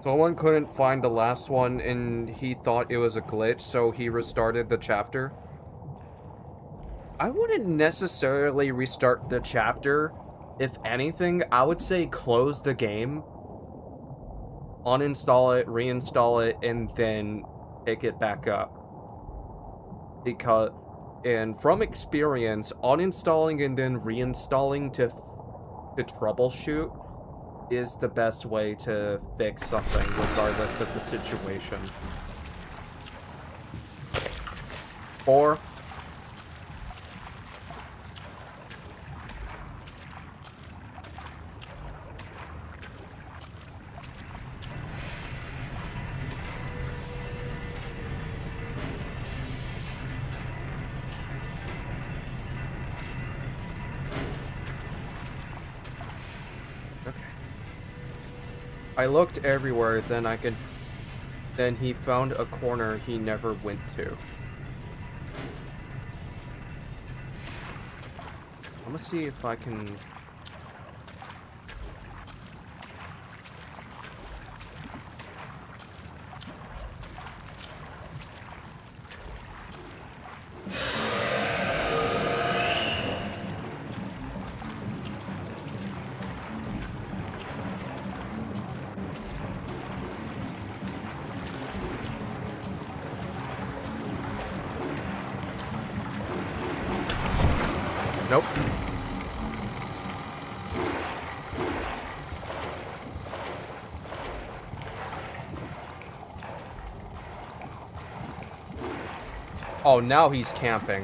Someone couldn't find the last one and he thought it was a glitch, so he restarted the chapter. I wouldn't necessarily restart the chapter. If anything, I would say close the game, uninstall it, reinstall it, and then pick it back up. And from experience, uninstalling and then reinstalling to troubleshoot is the best way to fix something, regardless of the situation. 4. I looked everywhere, then he found a corner he never went to. I'm gonna see if I can... Nope. Oh, now he's camping.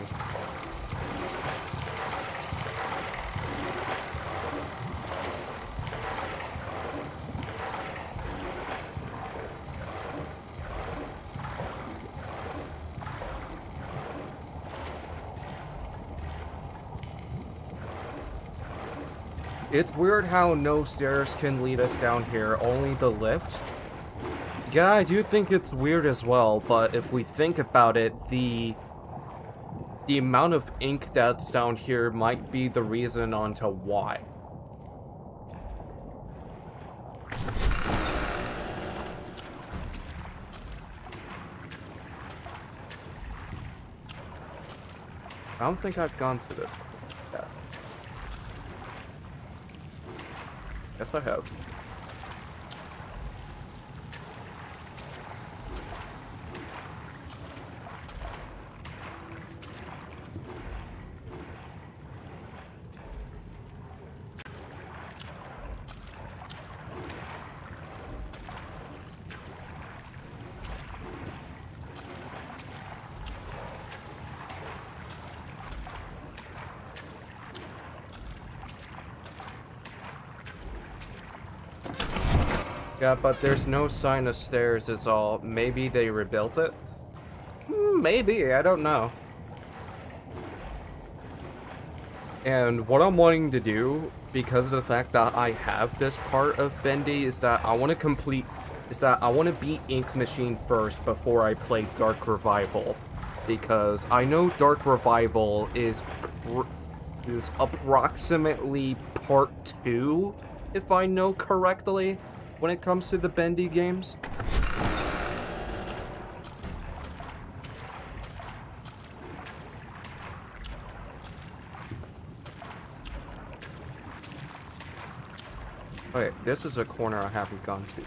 It's weird how no stairs can lead us down here, only the lift. Yeah, I do think it's weird as well, but if we think about it, the amount of ink that's down here might be the reason onto why. I don't think I've gone to this yet. Yes, I have. Yeah, but there's no sign of stairs is all. Maybe they rebuilt it? Maybe, I don't know. And what I'm wanting to do, because of the fact that I have this part of Bendy, is that I want to complete is that I want to beat Ink Machine first before I play Dark Revival. Because I know Dark Revival is approximately part 2, if I know correctly, when it comes to the Bendy games. Okay, this is a corner I haven't gone to.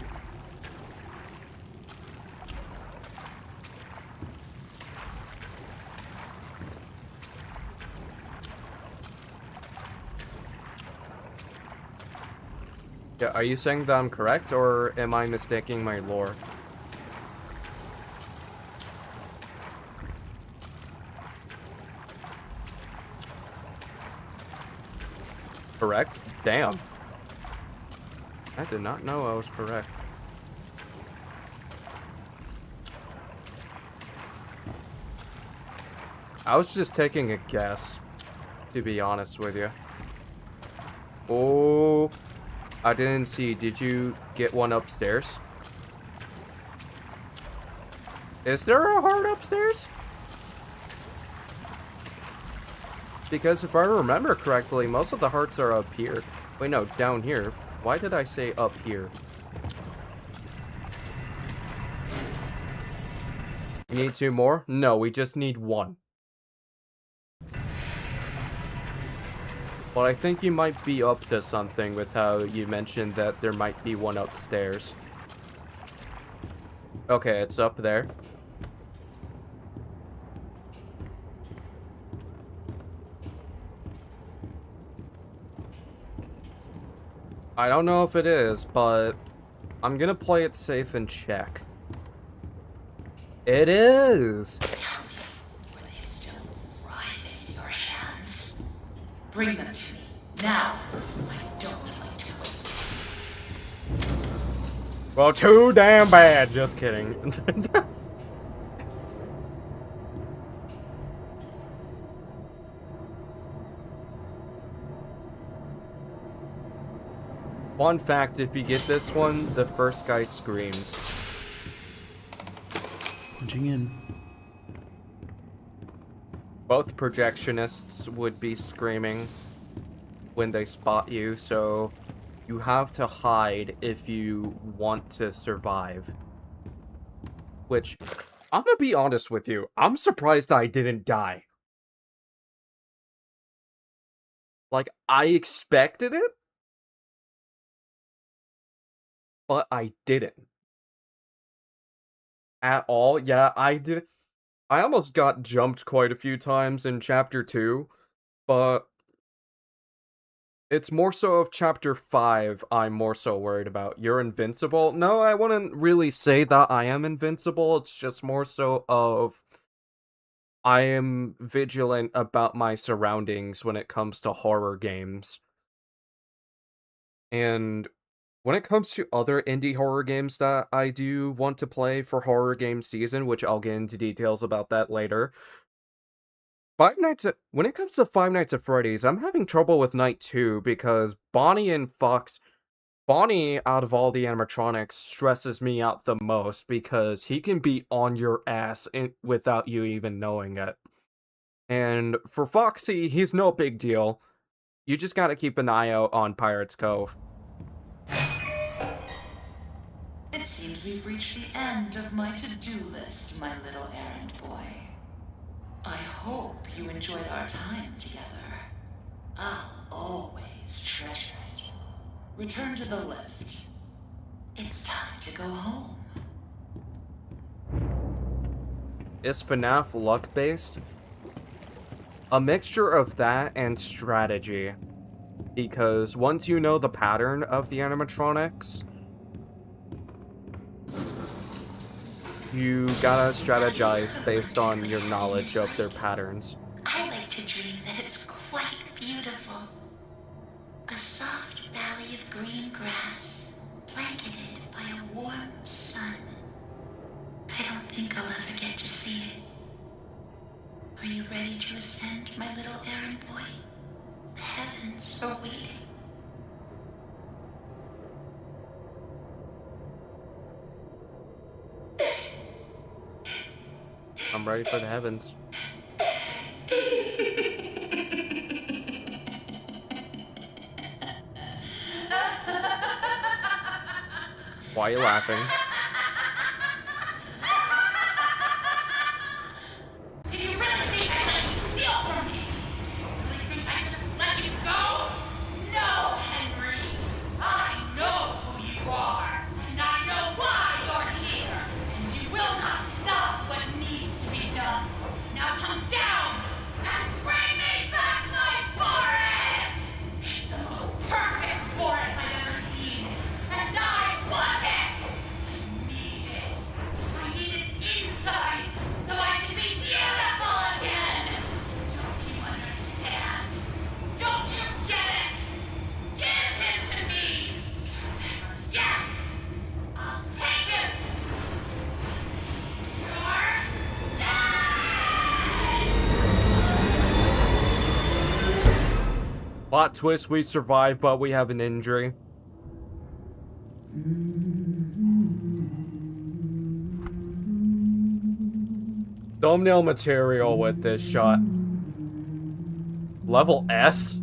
Yeah, are you saying that I'm correct, or am I mistaking my lore? Correct? Damn. I did not know I was correct. I was just taking a guess, to be honest with you. Oh, I didn't see. Did you get one upstairs? Is there a heart upstairs? Because if I remember correctly, most of the hearts are up here. Wait, no, down here. Why did I say up here? You need 2 more? No, we just need 1. But I think you might be up to something with how you mentioned that there might be one upstairs. Okay, it's up there. I don't know if it is, but I'm gonna play it safe and check. It is! Tell me, were they still writhing in your hands? Bring them to me, now! I don't like to wait. Well, too damn bad. Just kidding. Fun fact, if you get this one, the first guy screams. Punching in. Both projectionists would be screaming when they spot you, so you have to hide if you want to survive. Which, I'm gonna be honest with you, I'm surprised I didn't die. Like, I expected it, but I didn't. At all. Yeah, I did. I almost got jumped quite a few times in Chapter 2, but it's more so of Chapter 5 I'm more so worried about. You're invincible? No, I wouldn't really say that I am invincible. It's just more so of I am vigilant about my surroundings when it comes to horror games. And when it comes to other indie horror games that I do want to play for horror game season, which I'll get into details about that later, when it comes to Five Nights at Freddy's, I'm having trouble with Night 2 because Bonnie, out of all the animatronics, stresses me out the most because he can be on your ass without you even knowing it. And for Foxy, he's no big deal. You just gotta keep an eye out on Pirates Cove. It seems we've reached the end of my to-do list, my little errand boy. I hope you enjoyed our time together. I'll always treasure it. Return to the lift. It's time to go home. Is FNAF luck-based? A mixture of that and strategy. Because once you know the pattern of the animatronics, you gotta strategize based on your knowledge of their patterns. I like to dream that it's quite beautiful. A soft valley of green grass, blanketed by a warm sun. I don't think I'll ever get to see it. Are you ready to ascend, my little errand boy? The heavens are waiting. I'm ready for the heavens. Why are you laughing? Do you really think I let you steal from me? Really think I just let you go? No, Henry. I know who you are, and I know why you're here. And you will not stop what needs to be done. Now come down and bring me back my forest! It's the most perfect forest I've ever seen, and I want it! I need it inside so I can be beautiful again! Don't you understand? Don't you get it? Give him to me! Yes! I'll take him! You're dead! Plot twist, we survive, but we have an injury. Thumbnail material with this shot. Level S?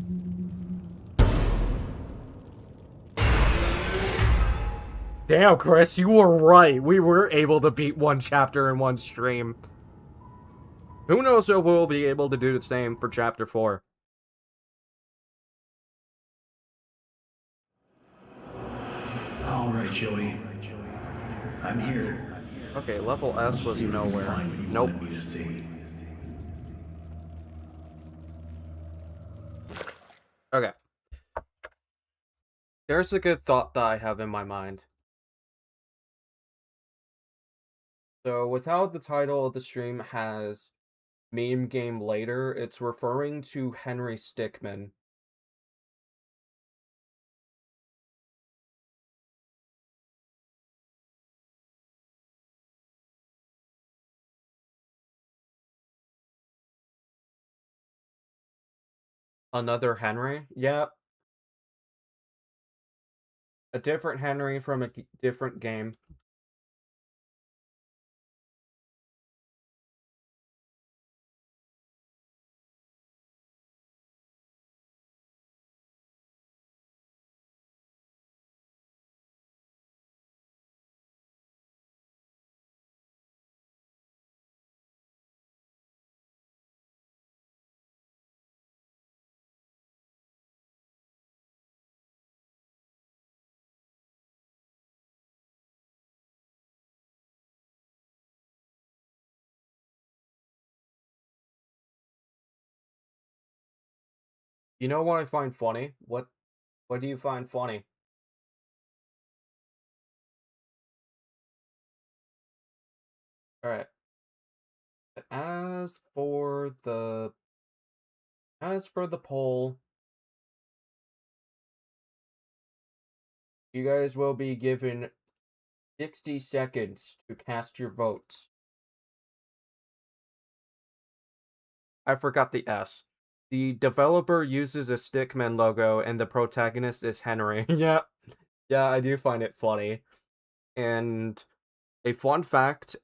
Damn, Chris, you were right. We were able to beat one chapter in one stream. Who knows if we'll be able to do the same for chapter 4. All right, Joey. I'm here. Okay, level S Let's was see if we can nowhere. find what you Nope. wanted me to see. Okay. There's a good thought that I have in my mind. So, with how the title of the stream has meme game later, it's referring to Henry Stickmin. Another Henry? Yep. A different Henry from a different game. You know what I find funny? What do you find funny? Alright. As for the poll, you guys will be given 60 seconds to cast your votes. I forgot the S. The developer uses a Stickmin logo and the protagonist is Henry. Yeah. Yeah, I do find it funny. And a fun fact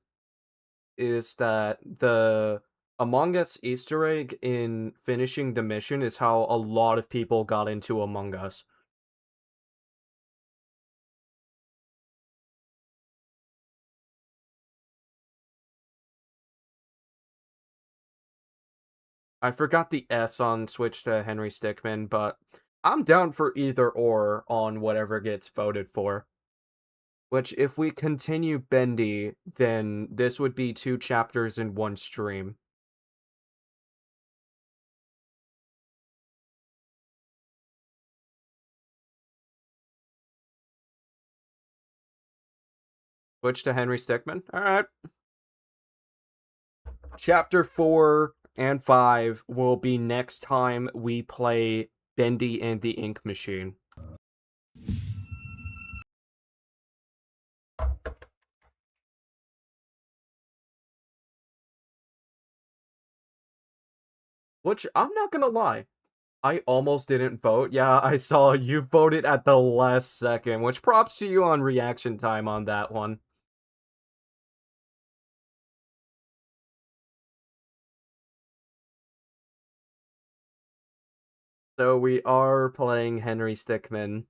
is that the Among Us Easter egg in finishing the mission is how a lot of people got into Among Us. I forgot the S on Switch to Henry Stickmin, but I'm down for either or on whatever gets voted for. Which, if we continue Bendy, then this would be 2 chapters in one stream. Switch to Henry Stickmin? Alright. Chapter 4 and 5 will be next time we play Bendy and the Ink Machine. Which, I'm not gonna lie, I almost didn't vote. Yeah, I saw you voted at the last second, which props to you on reaction time on that one. So we are playing Henry Stickmin.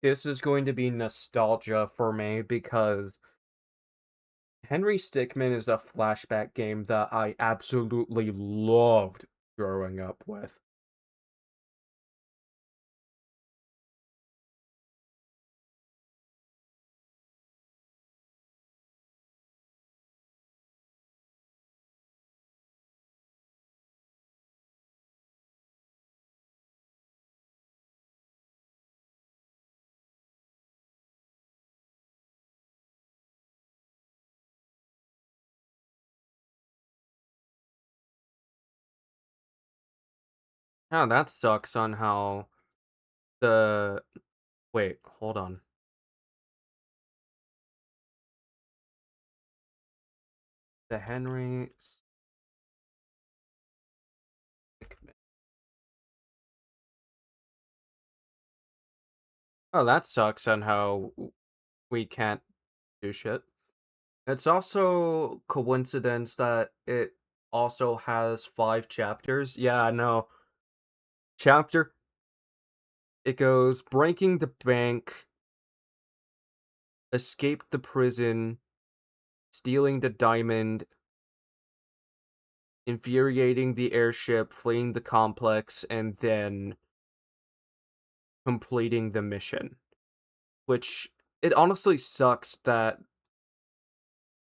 This is going to be nostalgia for me because Henry Stickmin is a flashback game that I absolutely loved growing up with. Oh, that sucks on how the... Wait, hold on. The Henry Stickmin. Oh, that sucks on how we can't do shit. It's also coincidence that it also has 5 chapters. Yeah, no. Chapter... It goes breaking the bank, escape the prison, stealing the diamond, infuriating the airship, fleeing the complex, and then completing the mission. Which, it honestly sucks that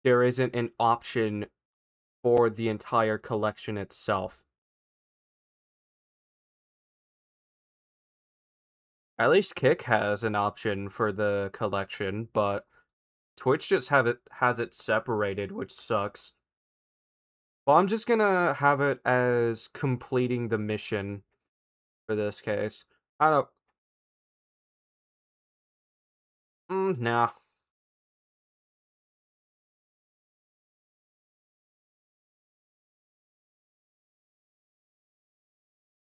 there isn't an option for the entire collection itself. At least Kick has an option for the collection, but Twitch just has it separated, which sucks. Well, I'm just gonna have it as completing the mission for this case. I don't... nah.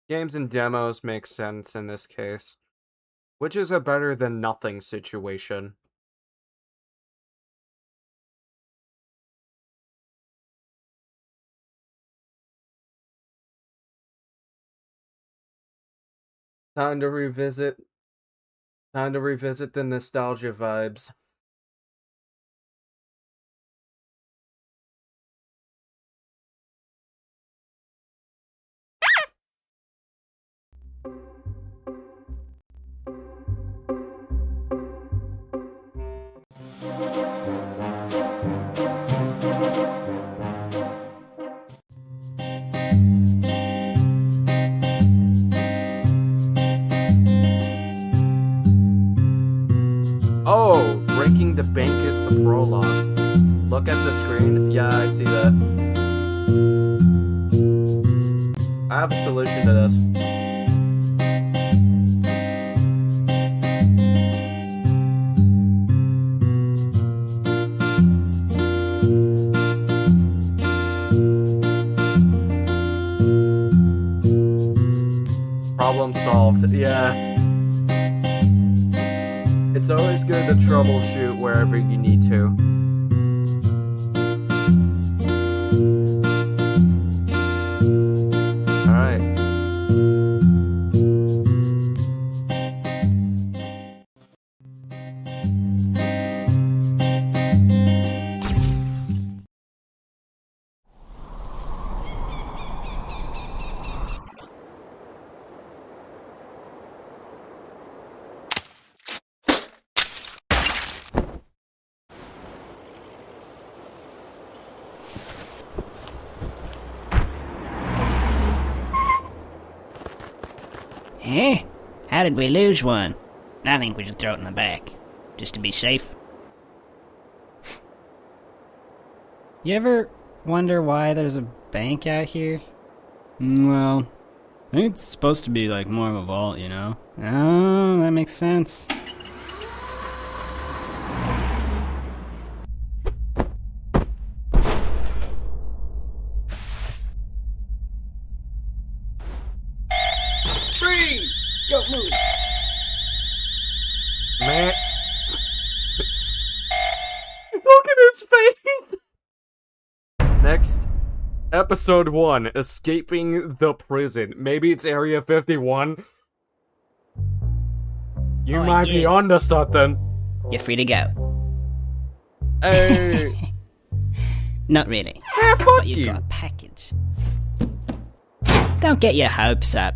Games and demos make sense in this case, which is a better than nothing situation. Time to revisit the nostalgia vibes. Oh, breaking the bank is the prologue. Look at the screen. Yeah, I see that. I have a solution to this. Problem solved. Yeah. It's always good to troubleshoot wherever you need to. Alright. Eh? How did we lose one? I think we should throw it in the back, just to be safe. You ever wonder why there's a bank out here? Well, I think it's supposed to be like more of a vault, you know? Oh, that makes sense. Don't move. Man. Look at his face! Next, episode 1, escaping the prison. Maybe it's Area 51. You Oh, might be yeah. onto something. You're free to go. Hey. Not really. Fuck But you've you. got a package. Don't get your hopes up.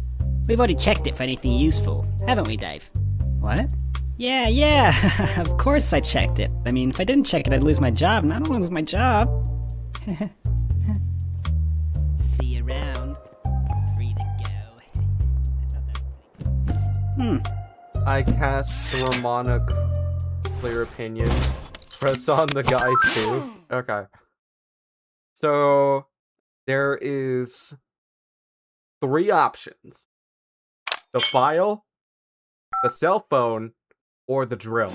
We've already checked it for anything useful, haven't we, Dave? What? Yeah. Of course I checked it. I mean, if I didn't check it, I'd lose my job, and I don't lose my job. See you around. Free to go. I cast the Romana clear opinion. Press on the guys too. Okay. So there is 3 options. The file, the cell phone, or the drill.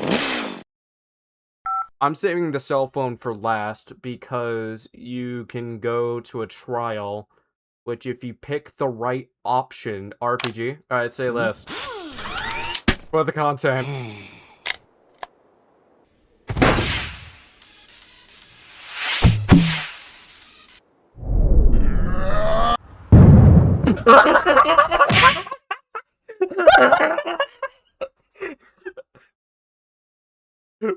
I'm saving the cell phone for last because you can go to a trial, which if you pick the right option, RPG. Alright, say less. For the content.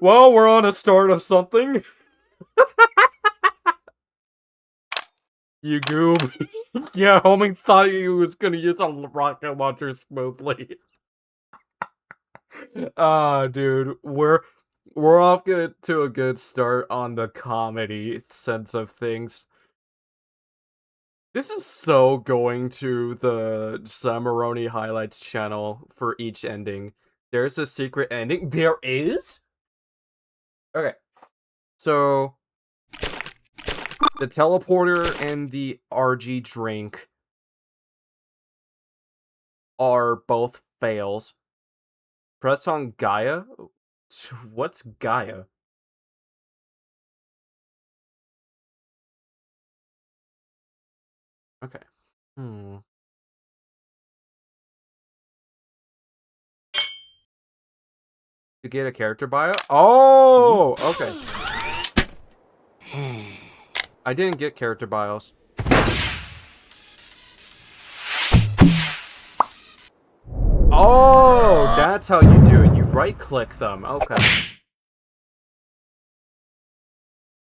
Well, we're on a start of something. You goob. Yeah, homie thought you was gonna use a rocket launcher smoothly. Dude, we're off to a good start on the comedy sense of things. This is so going to the Samaroni highlights channel for each ending. There's a secret ending. There is? Okay. So the teleporter and the RG drink are both fails. Press on Gaia? What's Gaia? Okay. To get a character bio? Oh! Okay. I didn't get character bios. Oh, that's how you do it. You right-click them. Okay.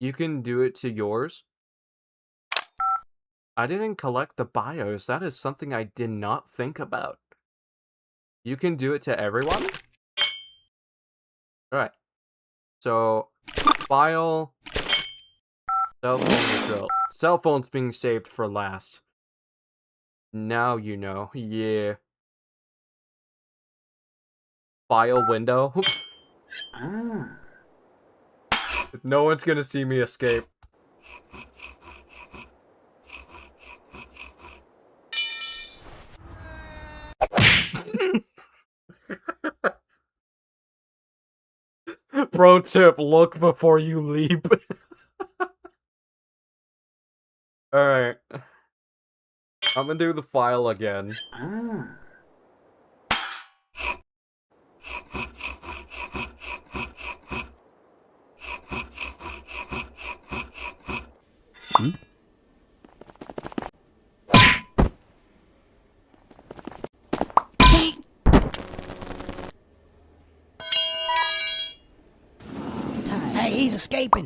You can do it to yours. I didn't collect the bios. That is something I did not think about. You can do it to everyone? Alright. So, file... Cell phone result. Cell phone's being saved for last. Now you know. Yeah. File window. No one's gonna see me escape. Pro tip, look before you leap. Alright. I'm gonna do the file again. Hey, he's escaping.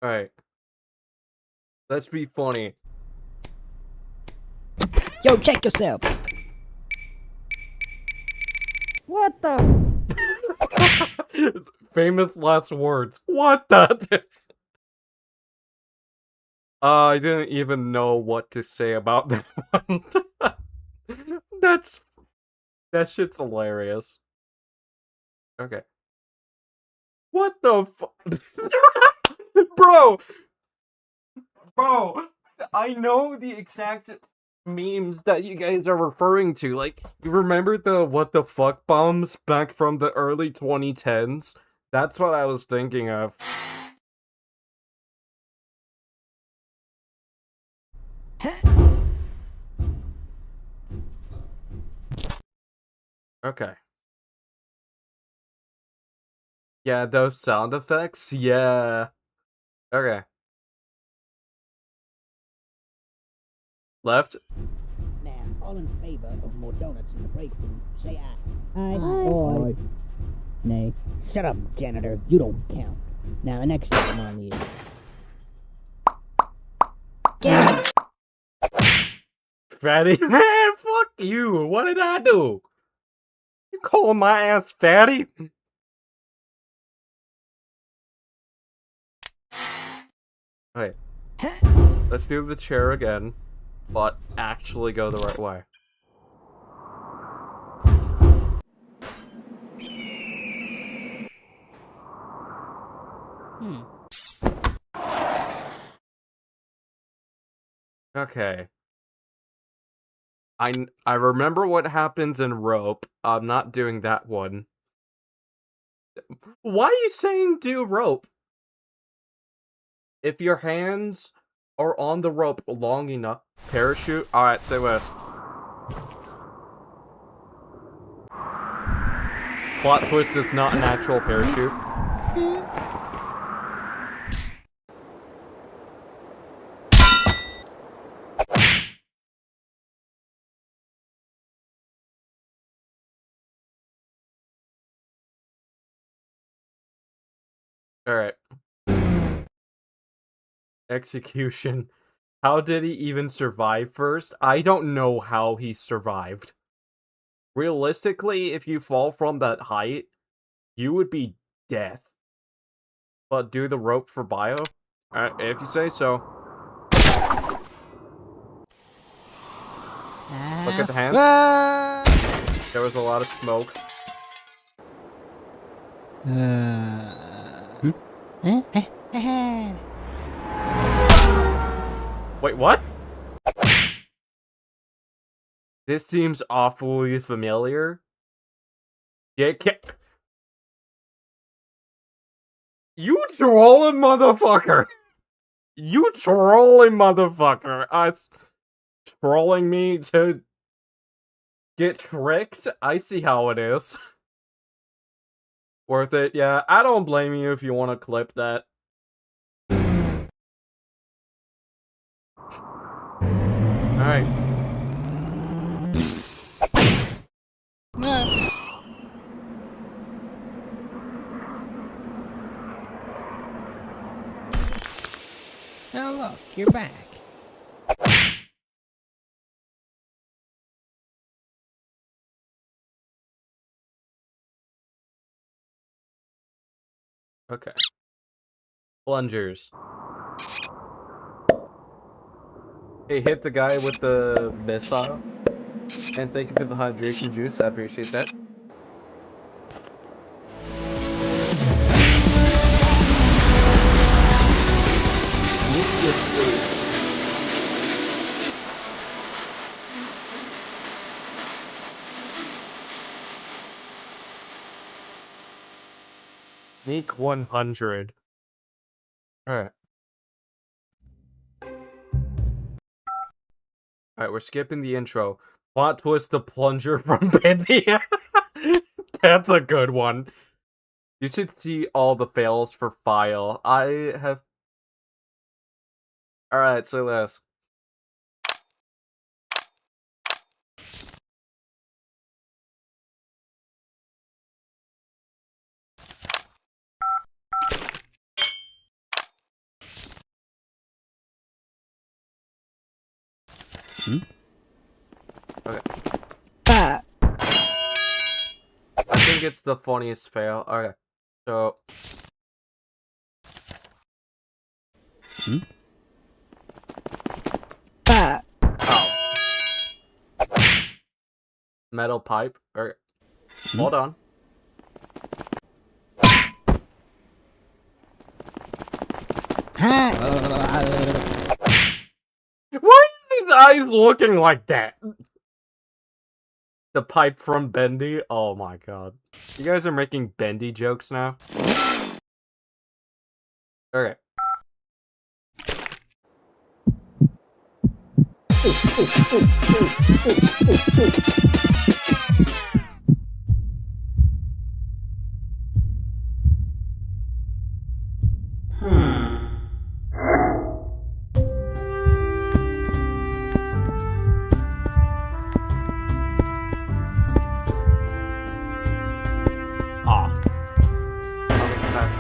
Alright. Let's be funny. Yo, check yourself. What the? Famous last words. What the? I didn't even know what to say about that one. That shit's hilarious. Okay. What the Bro! Bro! I know the exact memes that you guys are referring to. Like, you remember the what the fuck bombs back from the early 2010s? That's what I was thinking of. Okay. Yeah, those sound effects? Yeah. Okay. Left? Now, all in favor of more donuts in the break room, say aye. Aye. Nay. Shut up, janitor. You don't count. Now, the next item on the Fatty? Man, fuck you. What did I do? You calling my ass fatty? Okay. Let's do the chair again, but actually go the right way. Okay. I remember what happens in rope. I'm not doing that one. Why are you saying do rope? If your hands are on the rope long enough, parachute. All right, say less. Plot twist is not an actual parachute. Alright. Execution. How did he even survive first? I don't know how he survived. Realistically, if you fall from that height, you would be death. But do the rope for bio? Alright, if you say so. Look at the hands. There was a lot of smoke. Wait, what? This seems awfully familiar. JK. You trolling motherfucker! You trolling motherfucker! Trolling me to get tricked? I see how it is. Worth it, yeah. I don't blame you if you want to clip that. Alright. Oh, look, you're back. Okay. Plungers. Hey, hit the guy with the missile. And thank you for the hydration juice. I appreciate that. Sneak 100. Alright. Alright, we're skipping the intro. Plot twist, the plunger from Bendy. That's a good one. You should see all the fails for file. I have... Alright, so last. Okay. I think it's the funniest fail. Okay. So... Oh. Metal pipe. Okay. Hold on. Why is his eyes looking like that? The pipe from Bendy? Oh my god. You guys are making Bendy jokes now? Okay.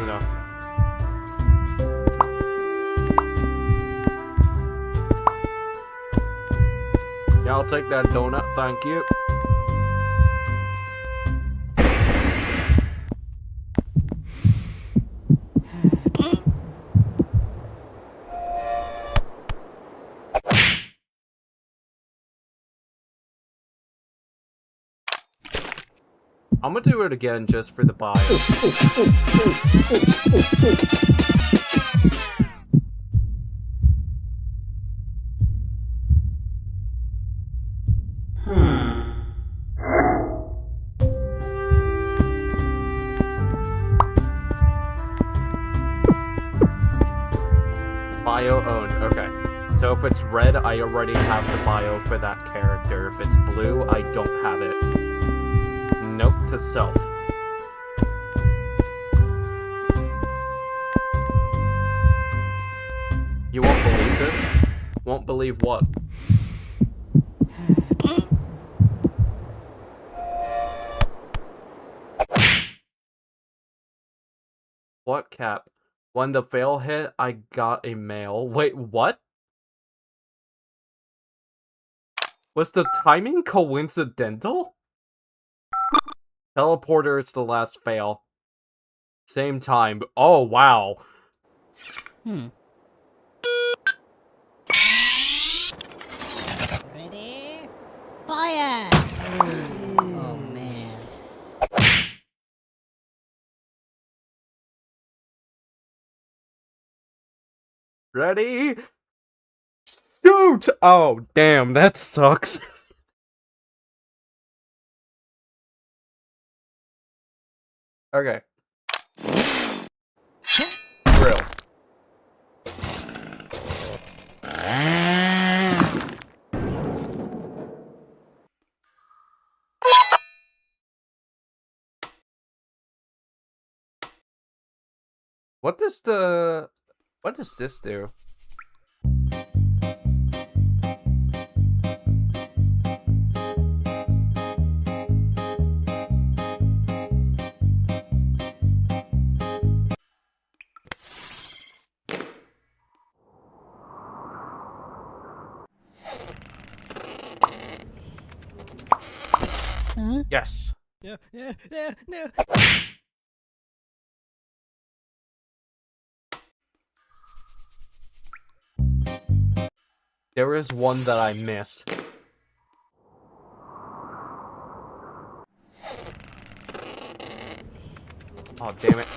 enough. Yeah, I'll take that donut, thank you. I'm gonna do it again just for the bio. Bio owned, okay. So if it's red, I already have the bio for that character. If it's blue, I don't have it. Note to self. You won't believe this? Won't believe what? What, Cap? When the fail hit, I got a mail. Wait, what? Was the timing coincidental? Teleporter is the last fail. Same time. Oh, wow. Ready? Fire! Oh, man. Ready? Shoot! Oh, damn, that sucks. Okay. Drill. What does this do? Yes. No. There is one that I missed. Oh, damn it.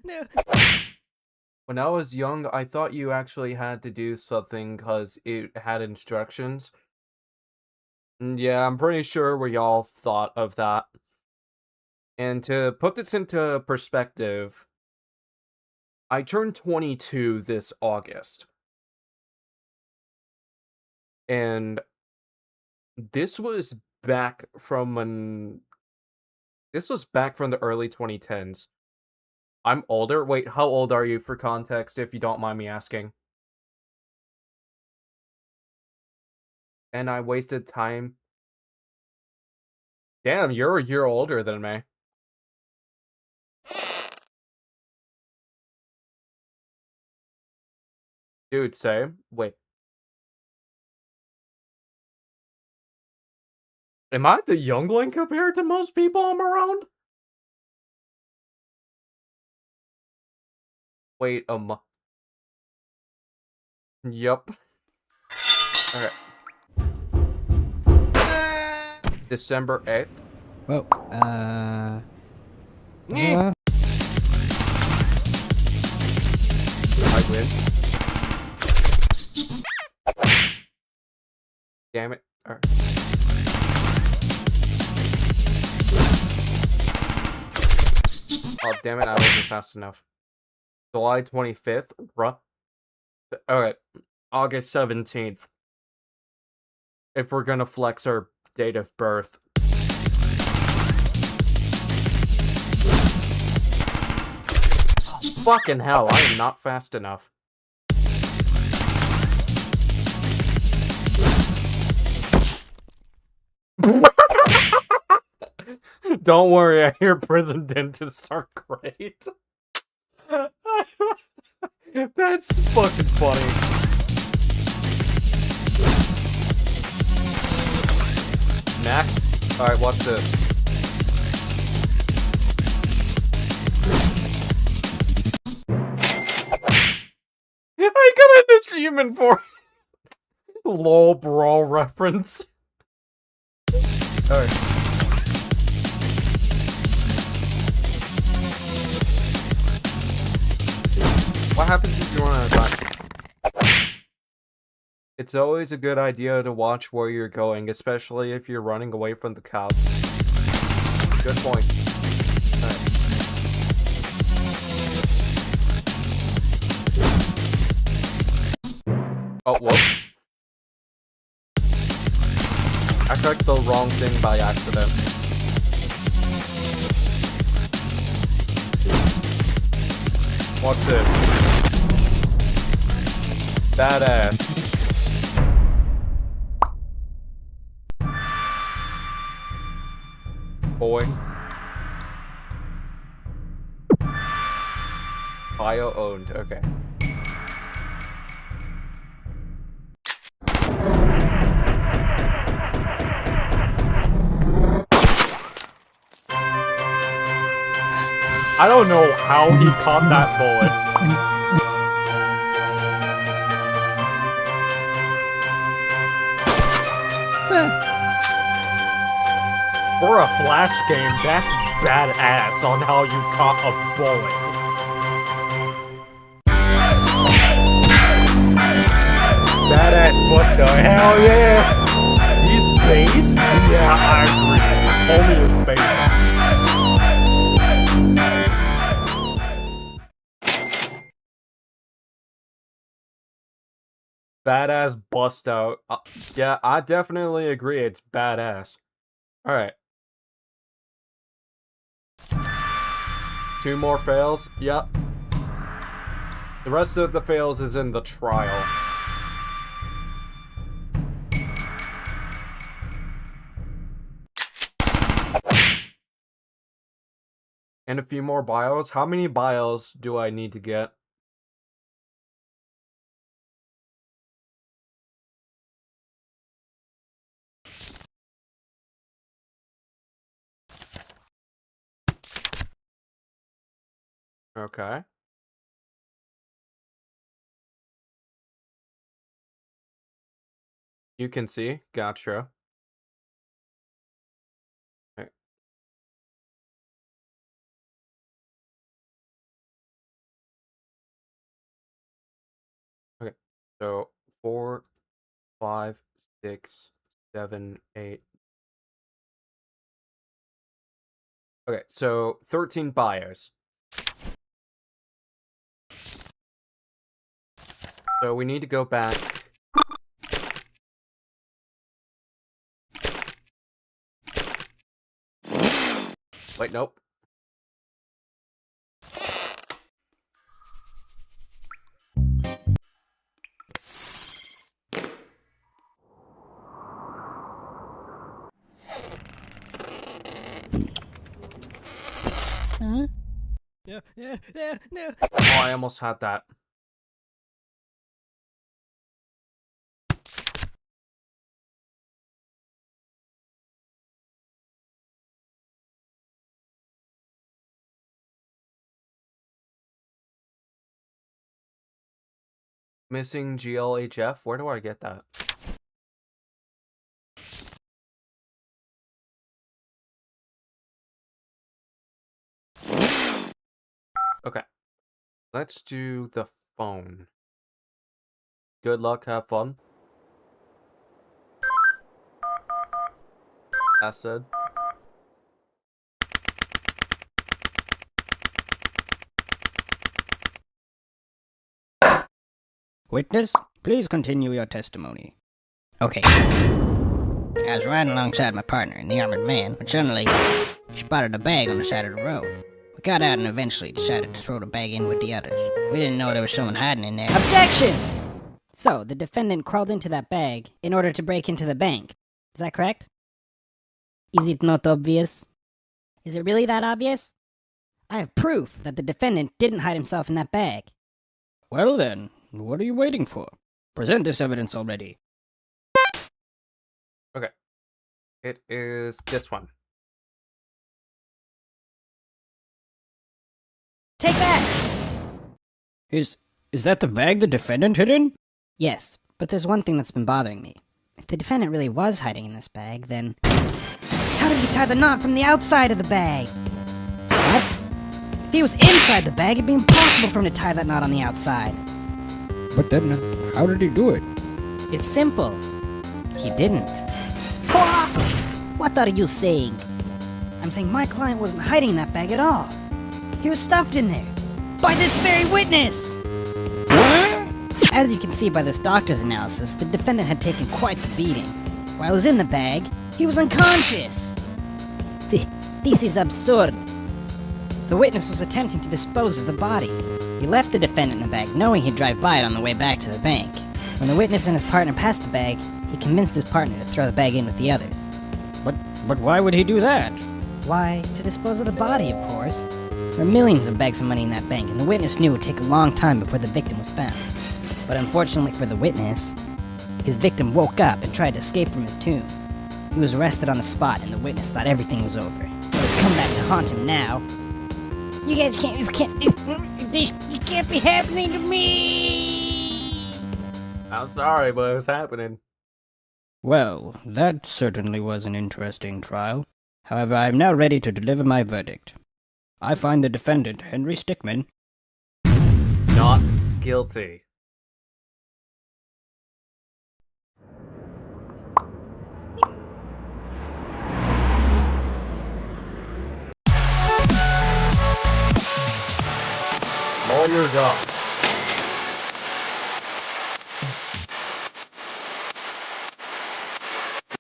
No. When I was young, I thought you actually had to do something because it had instructions. Yeah, I'm pretty sure we all thought of that. And to put this into perspective, I turned 22 this August. And this was back from the early 2010s. I'm older. Wait, how old are you for context, if you don't mind me asking? And I wasted time. Damn, you're a year older than me. Dude, same. Wait. Am I the youngling compared to most people I'm around? Wait, Yup. Okay. December 8th. Whoa, I win. Damn it. Alright. Oh, damn it, I wasn't fast enough. July 25th? Bruh. Alright. August 17th. If we're gonna flex our date of birth. Oh, fucking hell, I am not fast enough. Don't worry, I hear prison dentists are great. That's fucking funny. Next. Alright, watch this. I got an achievement for LOL brawl reference. Alright. What happens if you run out of time? It's always a good idea to watch where you're going, especially if you're running away from the cops. Good point. Alright. Oh, whoops. I clicked the wrong thing by accident. What's this? Badass. Boy. Bio owned, okay. I don't know how he caught that bullet. For a Flash game, that's badass on how you caught a bullet. Badass Busto, hell yeah! He's based? Yeah, I agree. Only is based. Badass bust out. Yeah, I definitely agree. It's badass. Alright. 2 more fails. Yep. The rest of the fails is in the trial. And a few more bios. How many bios do I need to get? Okay. You can see. Gotcha. Okay. Okay. So 4, 5, 6, 7, 8. Okay, so 13 bios. So we need to go back. Wait, nope. Huh? No. Oh, I almost had that. Missing GLHF? Where do I get that? Okay. Let's do the phone. Good luck, have fun. Acid. Witness, please continue your testimony. Okay. I was riding alongside my partner in the armored van when suddenly she spotted a bag on the side of the road. We got out and eventually decided to throw the bag in with the others. We didn't know there was someone hiding in there. Objection! So, the defendant crawled into that bag in order to break into the bank. Is that correct? Is it not obvious? Is it really that obvious? I have proof that the defendant didn't hide himself in that bag. Well then, what are you waiting for? Present this evidence already. Okay. It is this one. Take that! Is that the bag the defendant hid in? Yes, but there's one thing that's been bothering me. If the defendant really was hiding in this bag, then how did he tie the knot from the outside of the bag? What? If he was inside the bag, it'd be impossible for him to tie that knot on the outside. But then, how did he do it? It's simple. He didn't. What are you saying? I'm saying my client wasn't hiding in that bag at all. He was stuffed in there. By this very witness! As you can see by this doctor's analysis, the defendant had taken quite the beating. While he was in the bag, he was unconscious. This is absurd. The witness was attempting to dispose of the body. He left the defendant in the bag, knowing he'd drive by it on the way back to the bank. When the witness and his partner passed the bag, he convinced his partner to throw the bag in with the others. But why would he do that? Why, to dispose of the body, of course. There are millions of bags of money in that bank, and the witness knew it would take a long time before the victim was found. But unfortunately for the witness, his victim woke up and tried to escape from his tomb. He was arrested on the spot, and the witness thought everything was over. But it's come back to haunt him now. You guys can't be happening to me! I'm sorry, but it's happening. Well, that certainly was an interesting trial. However, I am now ready to deliver my verdict. I find the defendant, Henry Stickmin, Not guilty. Lawyers up.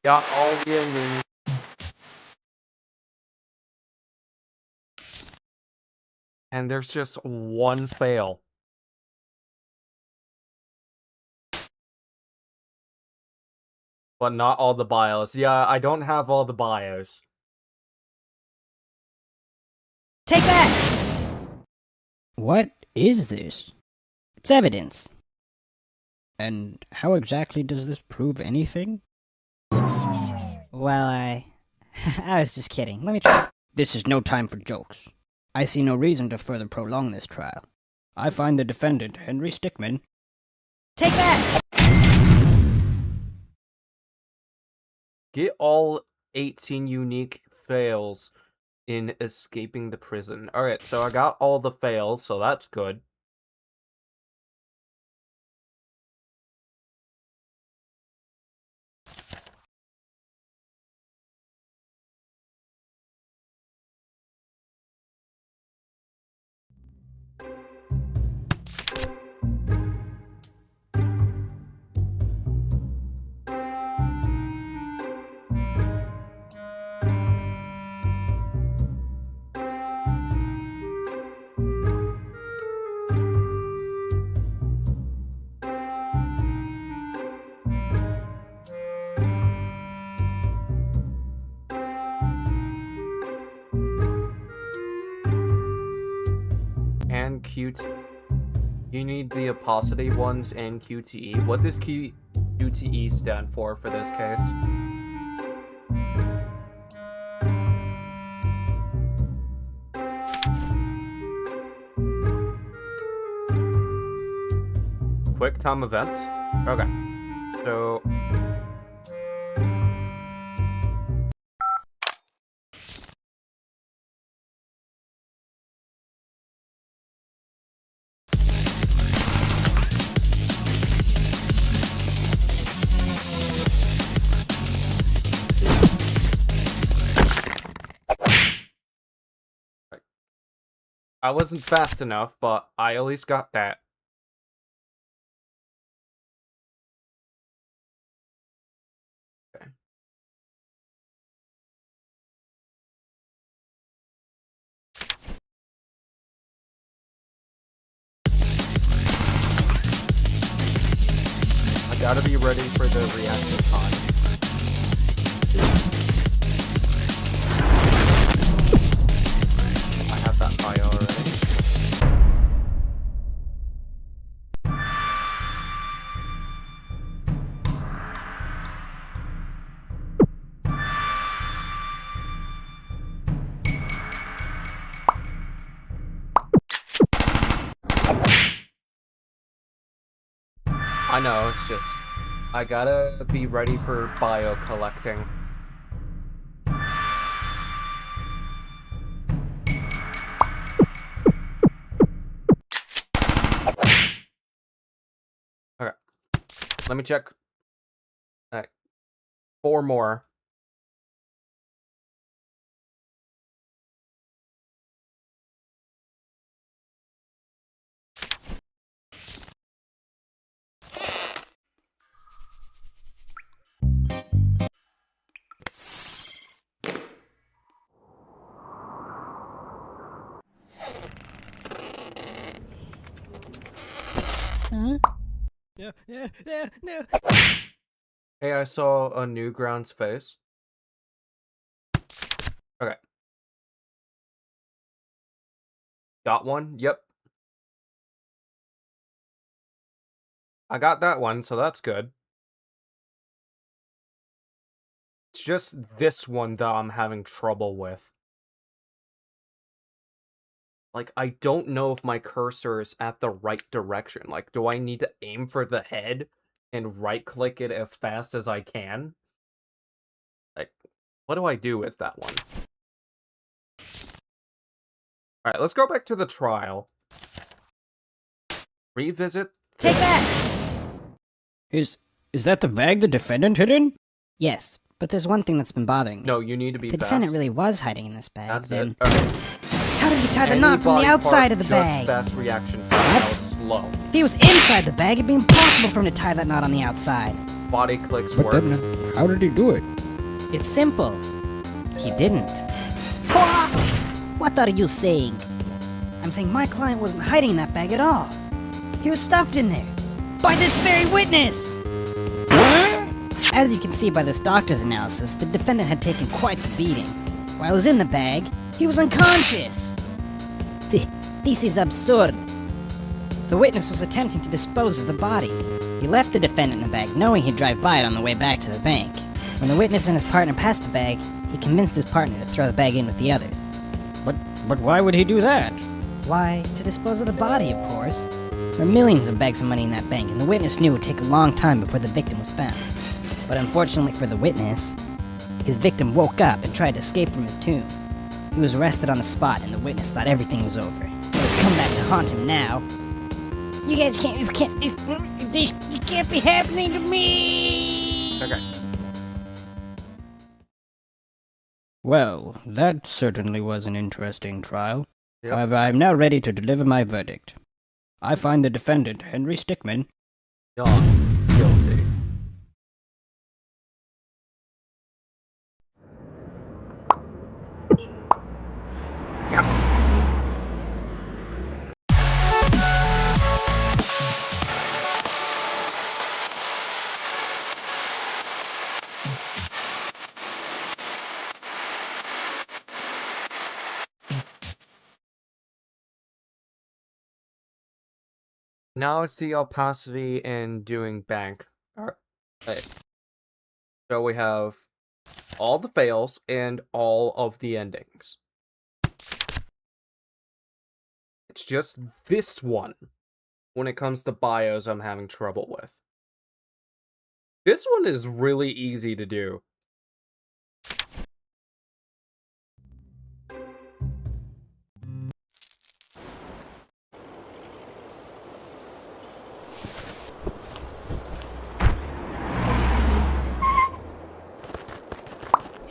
Got all the endings. And there's just one fail. But not all the bios. Yeah, I don't have all the bios. Take that! what is this? It's evidence. And how exactly does this prove anything? Well, I was just kidding. Let me try. This is no time for jokes. I see no reason to further prolong this trial. I find the defendant, Henry Stickmin, Take that! Get all 18 unique fails in escaping the prison. Alright, so I got all the fails, so that's good. And QT. You need the opacity ones and QTE. What does QTE stand for this case? Quick time events? Okay. So... I wasn't fast enough, but I at least got that. Okay. I gotta be ready for the reaction time. I know, it's just... I gotta be ready for bio collecting. Okay. Let me check. Alright. 4 more. Huh? No. Hey, I saw a new ground space. Okay. Got one? Yep. I got that one, so that's good. It's just this one that I'm having trouble with. Like, I don't know if my cursor is at the right direction. Like, do I need to aim for the head and right-click it as fast as I can? Like, what do I do with that one? Alright, let's go back to the trial. Revisit. Take that! Is that the bag the defendant hid in? Yes, but there's one thing that's been bothering me. No, you need to be If the fast. defendant really was hiding in this bag, That's then... it. Okay. How did he tie the knot from Any the body outside part, of the just bag? fast reaction time. That was slow. If he was inside the bag, it'd be impossible for him to tie that knot on the outside. Body clicks But work. then, how did he do it? It's simple. He didn't. What are you saying? I'm saying my client wasn't hiding in that bag at all. He was stuffed in there. By this very witness! As you can see by this doctor's analysis, the defendant had taken quite the beating. While he was in the bag, he was unconscious. This is absurd. The witness was attempting to dispose of the body. He left the defendant in the bag, knowing he'd drive by it on the way back to the bank. When the witness and his partner passed the bag, he convinced his partner to throw the bag in with the others. But why would he do that? Why, to dispose of the body, of course. There were millions of bags of money in that bank, and the witness knew it would take a long time before the victim was found. But unfortunately for the witness, his victim woke up and tried to escape from his tomb. He was arrested on the spot, and the witness thought everything was over. But it's come back to haunt him now. You guys this can't be happening to me! Okay. Well, that certainly was an interesting trial. Yep. However, I am now ready to deliver my verdict. I find the defendant, Henry Stickmin, Not guilty. Now it's the opacity and doing bank. Alright. So we have all the fails and all of the endings. It's just this one. When it comes to bios, I'm having trouble with. This one is really easy to do.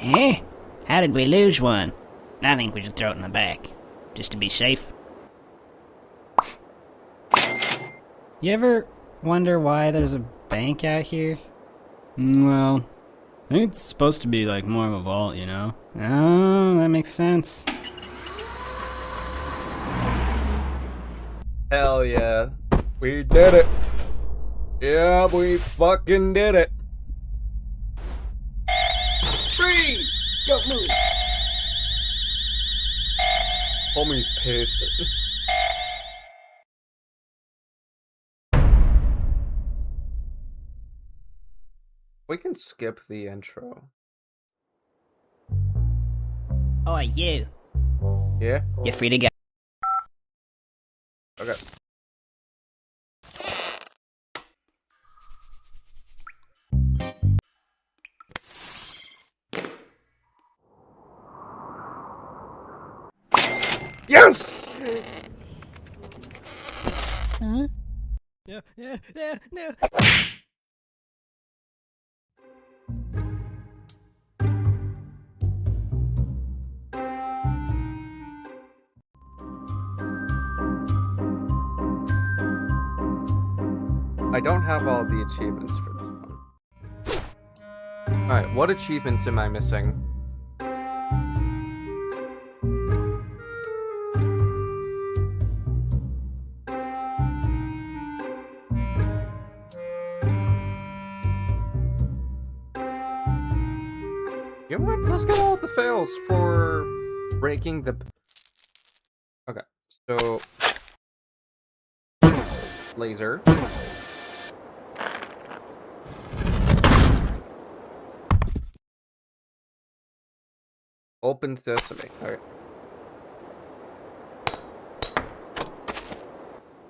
Eh? How did we lose one? I think we should throw it in the back, just to be safe. You ever wonder why there's a bank out here? Well, I think it's supposed to be like more of a vault, you know? Oh, that makes sense. Hell yeah. We did it. Yeah, we fucking did it. Freeze! Don't move. Homie's pissed. We can skip the intro. Oh, you. Yeah? You're free to go. Okay. Yes! Huh? No, no, no, no. I don't have all the achievements for this one. Alright, what achievements am I missing? You know what? Let's get all the fails for breaking the... Okay, so... Laser. Open sesame. Alright.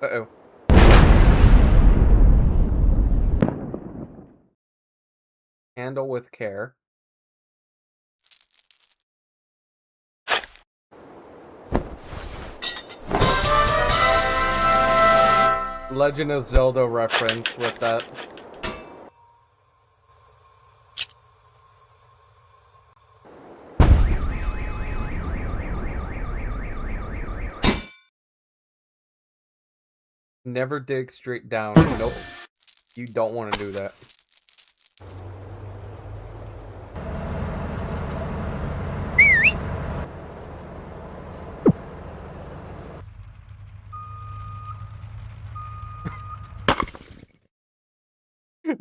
Uh-oh. Handle with care. Legend of Zelda reference with that. Never dig straight down. Nope. You don't want to do that.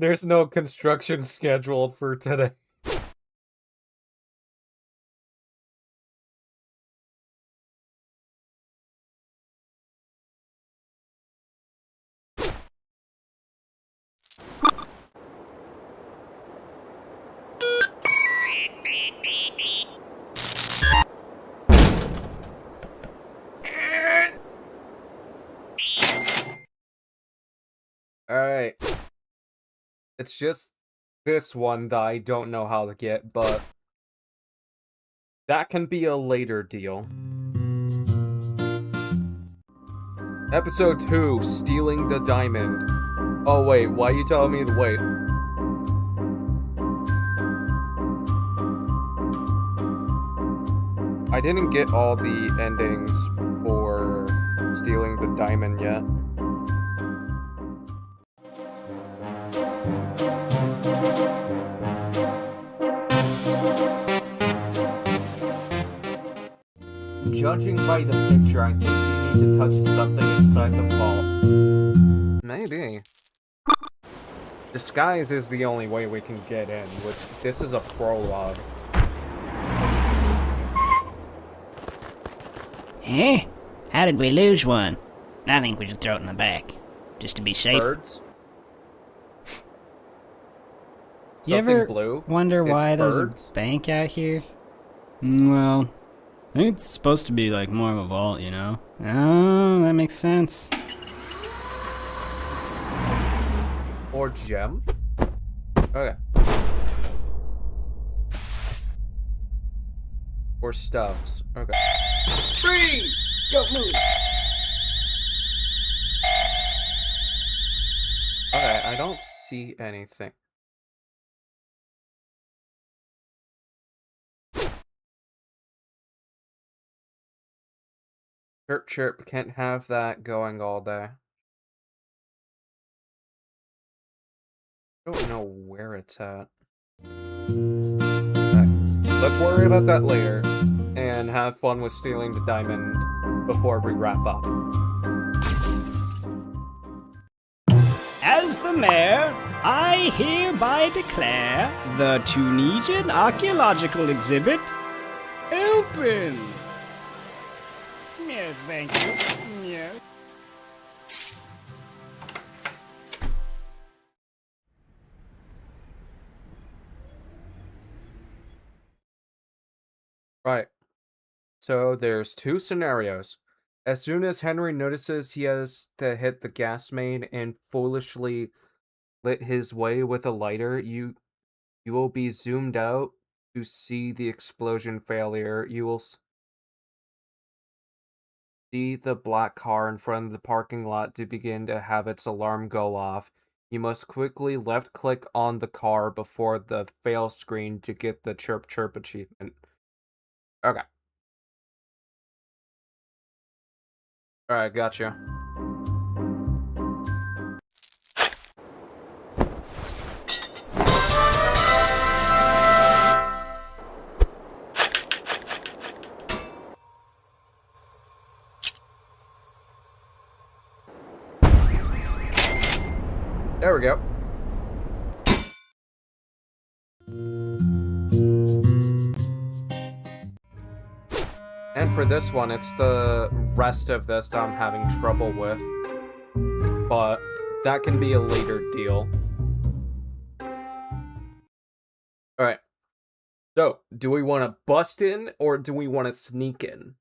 There's no construction scheduled for today. Alright. It's just this one that I don't know how to get, but that can be a later deal. Episode 2, Stealing the Diamond. Oh wait, why are you telling me to wait? I didn't get all the endings for Stealing the Diamond yet. Judging by the picture, I think you need to touch something inside the vault. Maybe. Disguise is the only way we can get in, which this is a prologue. Eh? How did we lose one? I think we should throw it in the back, just to be safe. Birds? You ever blue? wonder why there's birds? a bank out here? Well, I think it's supposed to be like more of a vault, you know? Oh, that makes sense. Or gem? Okay. Or stuffs. Okay. Freeze! Don't move. Okay, I don't see anything. Chirp chirp, can't have that going all day. I don't know where it's at. Okay. Let's worry about that later, and have fun with stealing the diamond before we wrap up. As the mayor, I hereby declare the Tunisian archaeological exhibit open. Yes, thank you. Yes. Right. So there's two scenarios. As soon as Henry notices he has to hit the gas main and foolishly lit his way with a lighter, you will be zoomed out to see the explosion failure. You will see the black car in front of the parking lot to begin to have its alarm go off. You must quickly left-click on the car before the fail screen to get the chirp chirp achievement. Okay. Alright, gotcha. There we go. And for this one, it's the rest of this that I'm having trouble with. But that can be a later deal. Alright. So, do we want to bust in, or do we want to sneak in?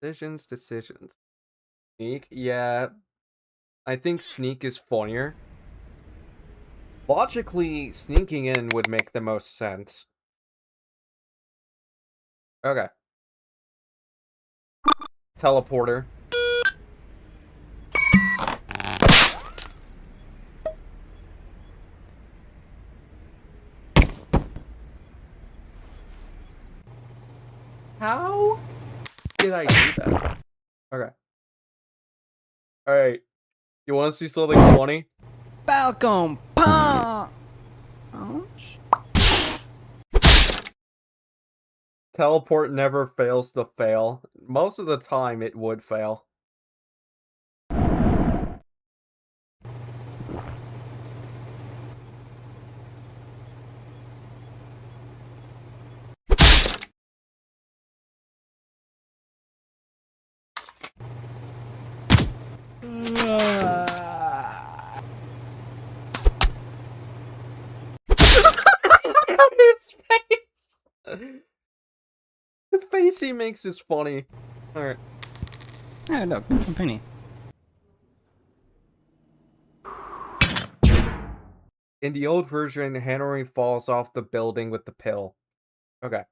Decisions. Sneak? Yeah. I think sneak is funnier. Logically, sneaking in would make the most sense. Okay. Teleporter. How did I do that? Okay. Alright. You want to see something funny? Falcon punch. Teleport never fails to fail. Most of the time, it would fail. His face! The face he makes is funny. Alright. Oh, look, a penny. In the old version, Henry falls off the building with the pill. Okay.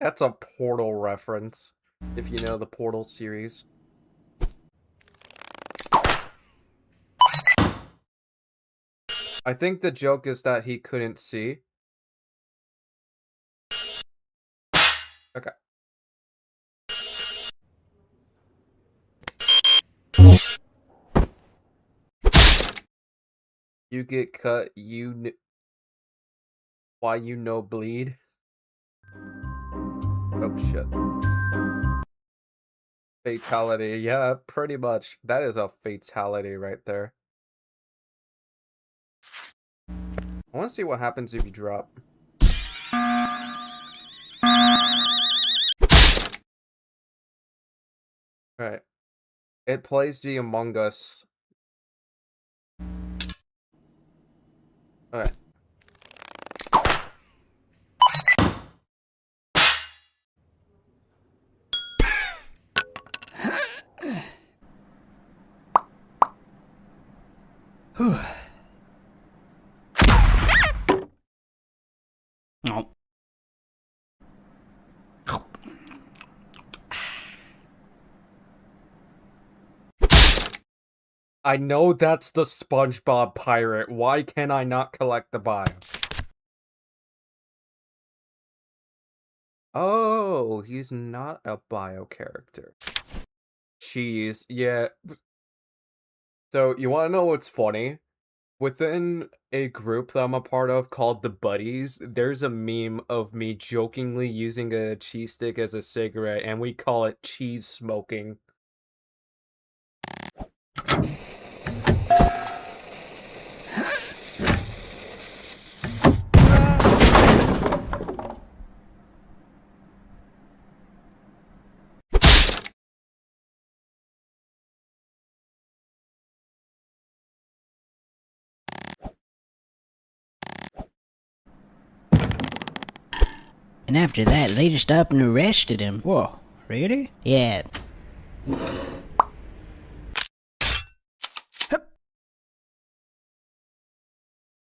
That's a Portal reference, if you know the Portal series. I think the joke is that he couldn't see. Okay. You get cut, why you no bleed? Oh shit. Fatality, yeah, pretty much. That is a fatality right there. I want to see what happens if you drop. Alright. It plays the Among Us. Alright. Oh. I know that's the SpongeBob pirate. Why can I not collect the bio? Oh, he's not a bio character. Jeez, yeah. So, you want to know what's funny? Within a group that I'm a part of called the Buddies, there's a meme of me jokingly using a cheese stick as a cigarette, and we call it cheese smoking. And after that, they just up and arrested him. Whoa, really? Yeah.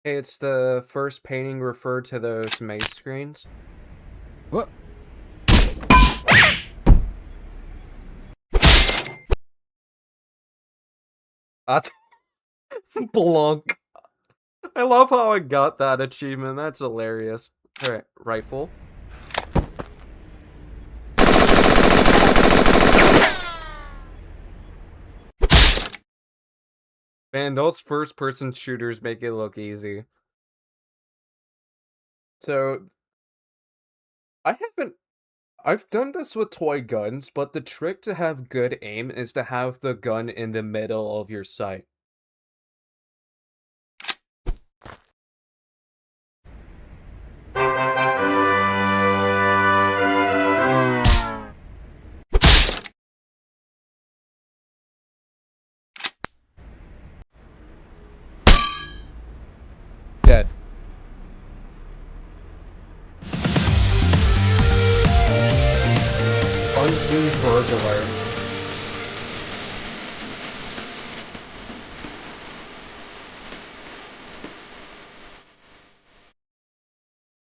Hey, it's the first painting referred to those maze screens. What? Blunk. I love how I got that achievement. That's hilarious. Alright, rifle. Man, those first-person shooters make it look easy. So, I've done this with toy guns, but the trick to have good aim is to have the gun in the middle of your sight. Dead. Unseen burglar.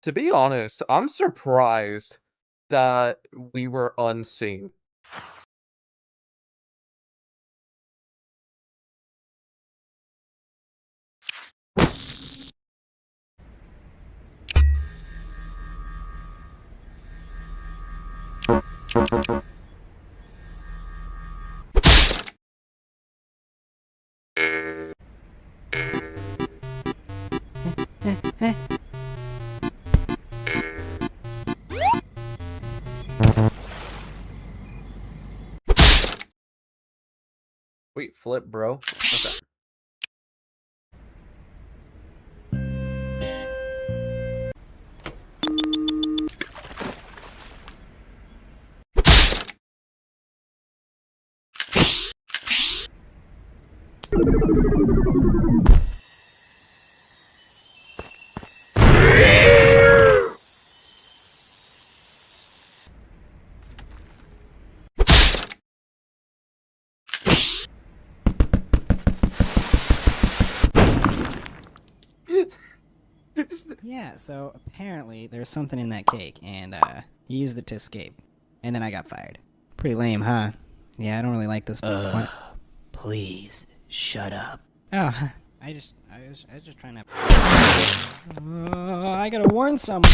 To be honest, I'm surprised that we were unseen. Wait, flip, bro. Okay. Yeah, so apparently there's something in that cake, and he used it to escape. And then I got fired. Pretty lame, huh? Yeah, I don't really like this. Please, shut up. Oh, I was just trying to. I gotta warn someone.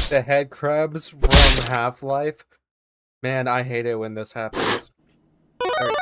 The head crabs from Half-Life. Man, I hate it when this happens. Alright.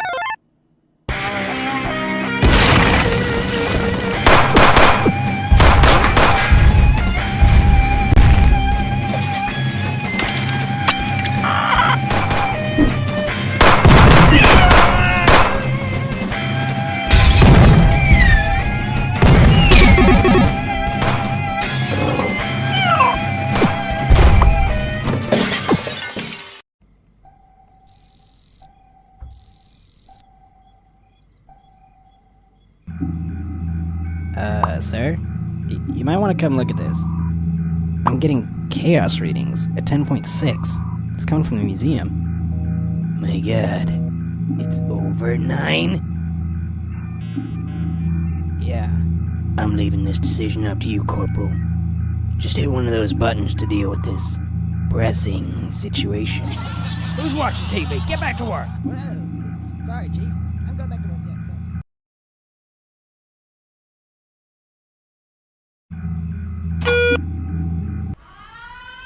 Sir? You might want to come look at this. I'm getting chaos readings at 10.6. It's coming from the museum. My god. It's over 9? Yeah. I'm leaving this decision up to you, Corporal. Just hit one of those buttons to deal with this pressing situation. Who's watching TV? Get back to work! Well, sorry, Chief. I'm going back to work. Yeah, sorry.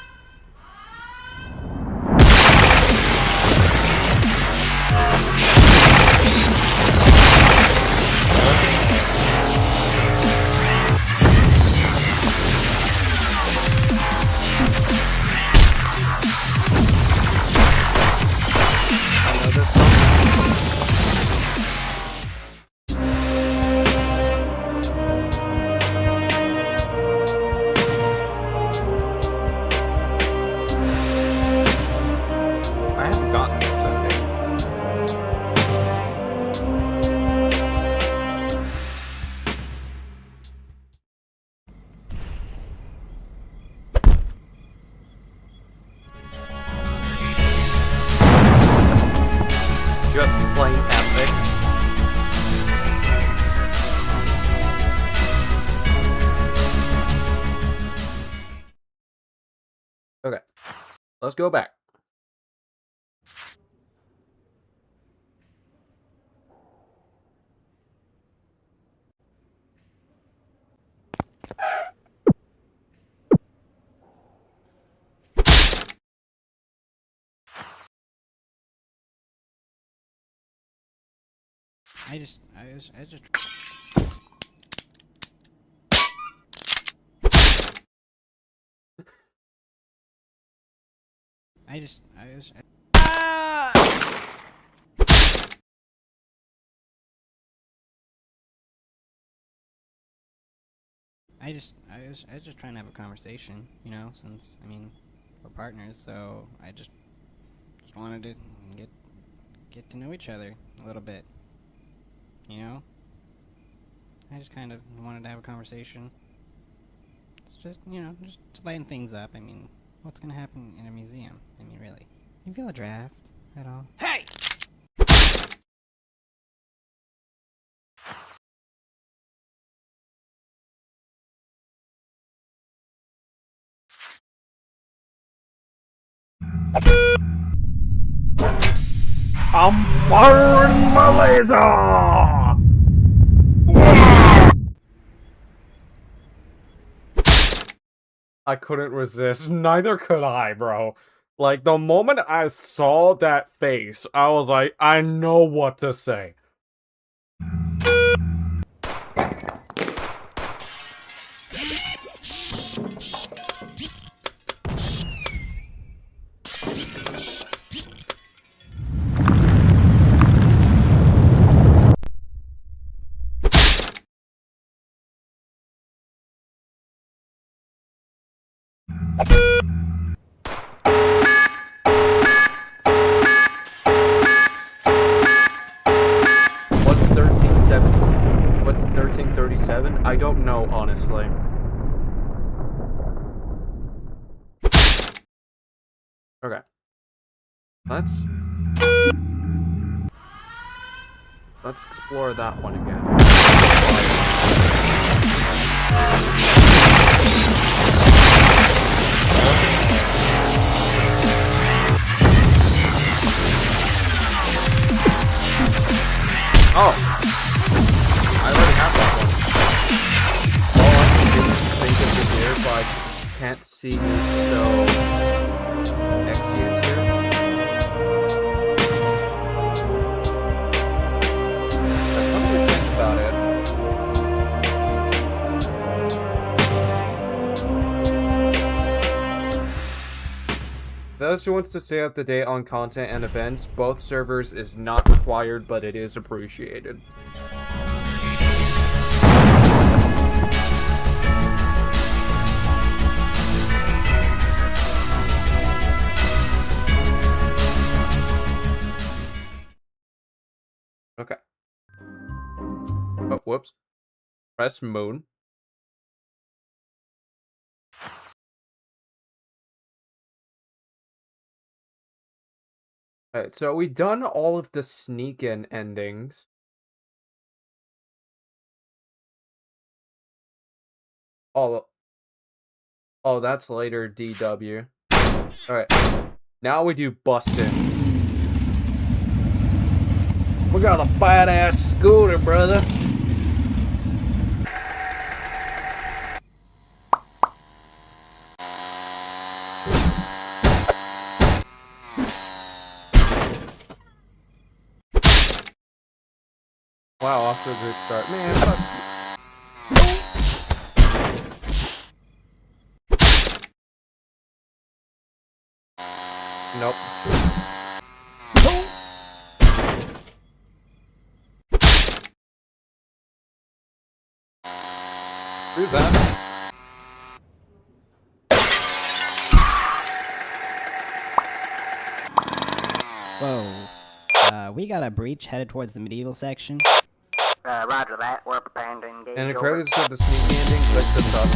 I know this song. I haven't gotten this ending. Just plain epic. Okay, let's go back. I just I was just trying to have a conversation, you know, since, I mean, we're partners, so I just wanted to get to know each other a little bit, you know? I just kind of wanted to have a conversation. It's just, you know, just to lighten things up. I mean, what's gonna happen in a museum? I mean, really. You feel a draft at all? Hey! I'm firing my laser! I couldn't resist. Neither could I, bro. Like, the moment I saw that face, I was like, I know what to say. What's 1317? What's 1337? I don't know, honestly. Okay. Let's explore that one again. Oh! I already have that one. All I can do is think of the gear, but I can't see, so... Exeunt here? I'm gonna think about it. Those who wants to stay up to date on content and events, both servers is not required, but it is appreciated. Okay. Oh, whoops. Press moon. Alright, so we've done all of the sneak-in endings. Oh, oh, that's later, DW. Alright, now we do bustin'. We got a badass scooter, brother. Wow, off to a good start. Man, fuck. Nope. Do that. Whoa. We got a breach headed towards the medieval section. Roger that. We're preparing to engage. And the over. credits of the sneak ending, click this up.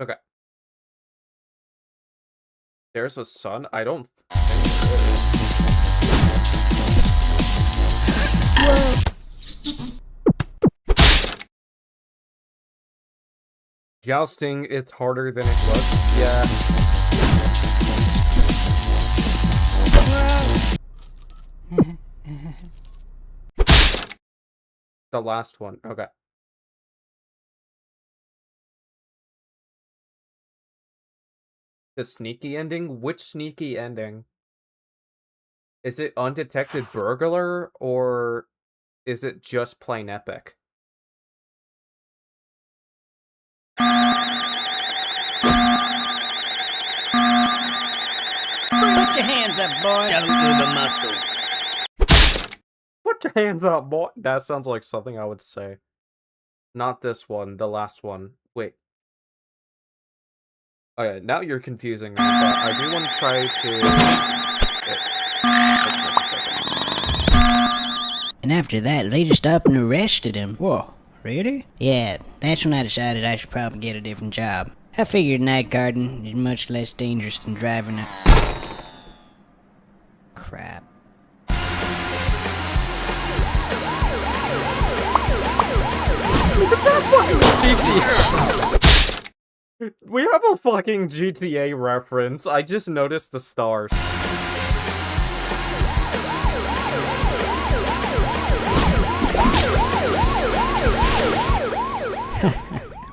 Okay. There's a sun? I don't think there is. Jousting is harder than it looks. Yeah. The last one. Okay. The sneaky ending? Which sneaky ending? Is it undetected burglar or is it just plain epic? Put your hands up, boy. Don't move a muscle. Put your hands up, boy. That sounds like something I would say. Not this one, the last one. Wait. Okay, now you're confusing me, but I do want to try to... Wait. Let's wait a second. And after that, they just up and arrested him. Whoa, really? Yeah, that's when I decided I should probably get a different job. I figured night guarding is much less dangerous than driving a... Crap. It's not fucking GTA. We have a fucking GTA reference. I just noticed the stars.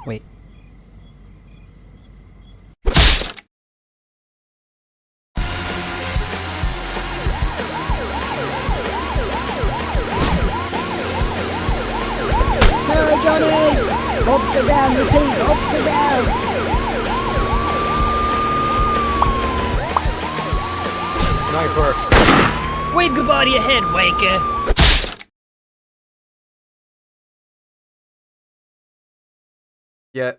Wait. No, Johnny! Officer down, repeat, officer down! Sniper. Wave goodbye to your head, Waker! Yeah.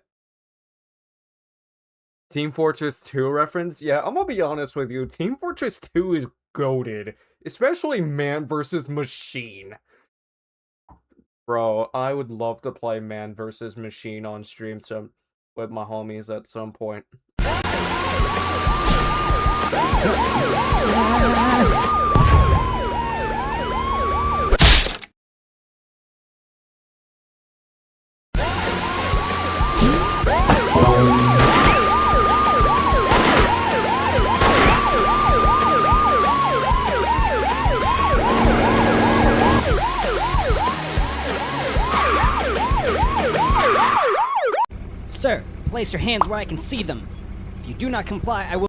Team Fortress 2 reference? Yeah, I'm gonna be honest with you. Team Fortress 2 is goated. Especially man versus machine. Bro, I would love to play man versus machine on stream with my homies at some point. Sir, place your hands where I can see them. If you do not comply, I will...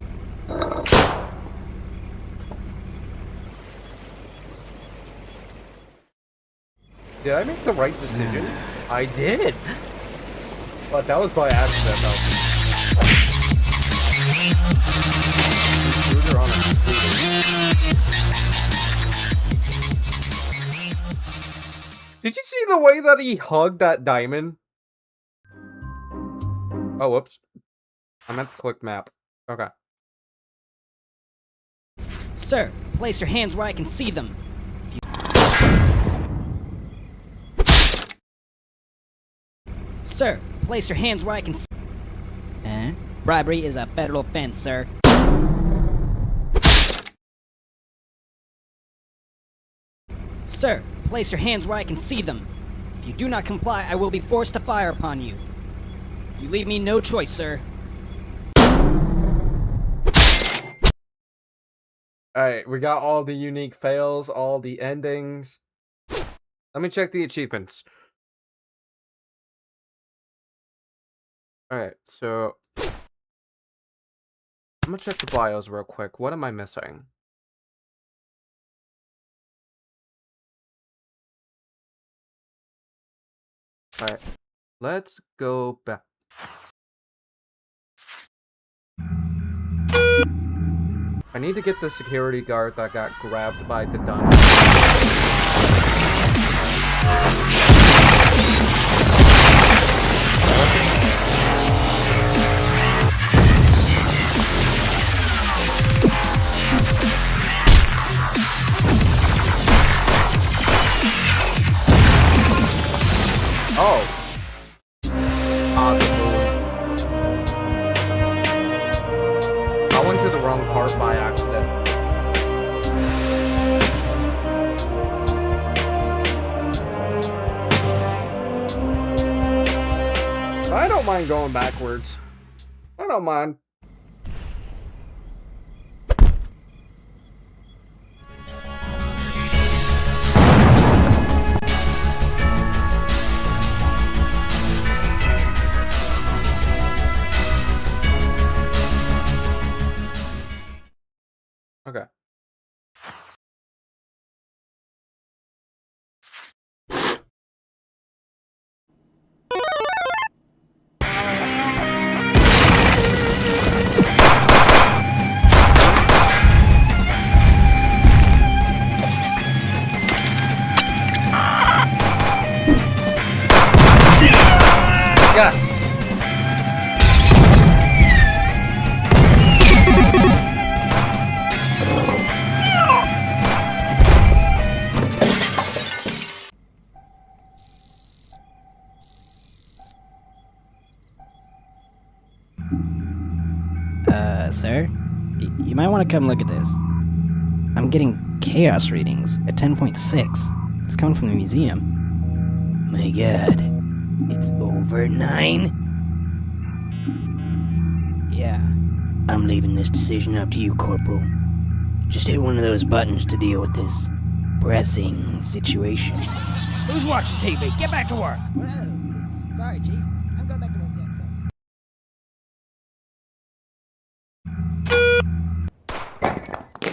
Did I make the right decision? I did! But that was by accident, though. Intruder on a scooter. Did you see the way that he hugged that diamond? Oh, whoops. I meant to click map. Okay. Sir, place your hands where I can see them. Sir, place your hands where I can see. Bribery is a federal offense, sir. Sir, place your hands where I can see them. If you do not comply, I will be forced to fire upon you. You leave me no choice, sir. Alright, we got all the unique fails, all the endings. Let me check the achievements. Alright, so I'm gonna check the bios real quick. What am I missing? Alright, let's go back. I need to get the security guard that got grabbed by the diamond. Oh. Ah, the moon. I went to the wrong part by accident. I don't mind going backwards. I don't mind. Okay. Yes! Sir? You might want to come look at this. I'm getting chaos readings at 10.6. It's coming from the museum. My god. It's over 9? Yeah. I'm leaving this decision up to you, Corporal. Just hit one of those buttons to deal with this pressing situation. Who's watching TV? Get back to work! Sorry, Chief. I'm going back to work. Yeah, sorry.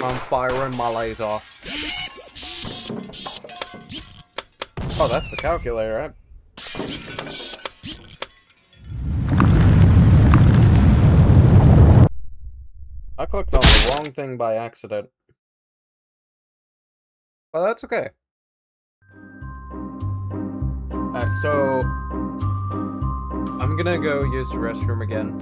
I'm firing my laser. Oh, that's the calculator, right? I clicked on the wrong thing by accident. Well, that's okay. Alright, so I'm gonna go use the restroom again.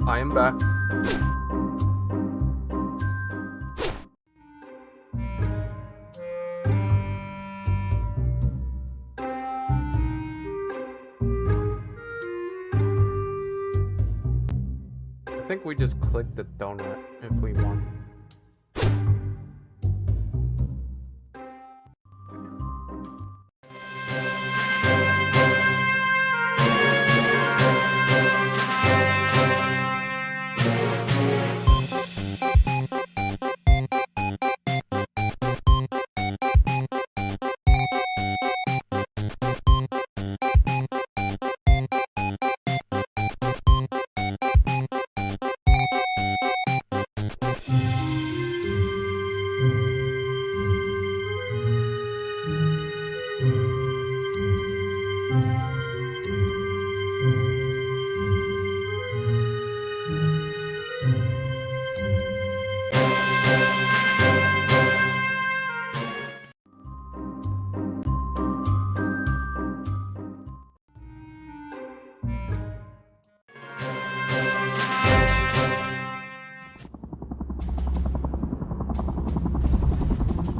I am back. I think we just click the donut if we want.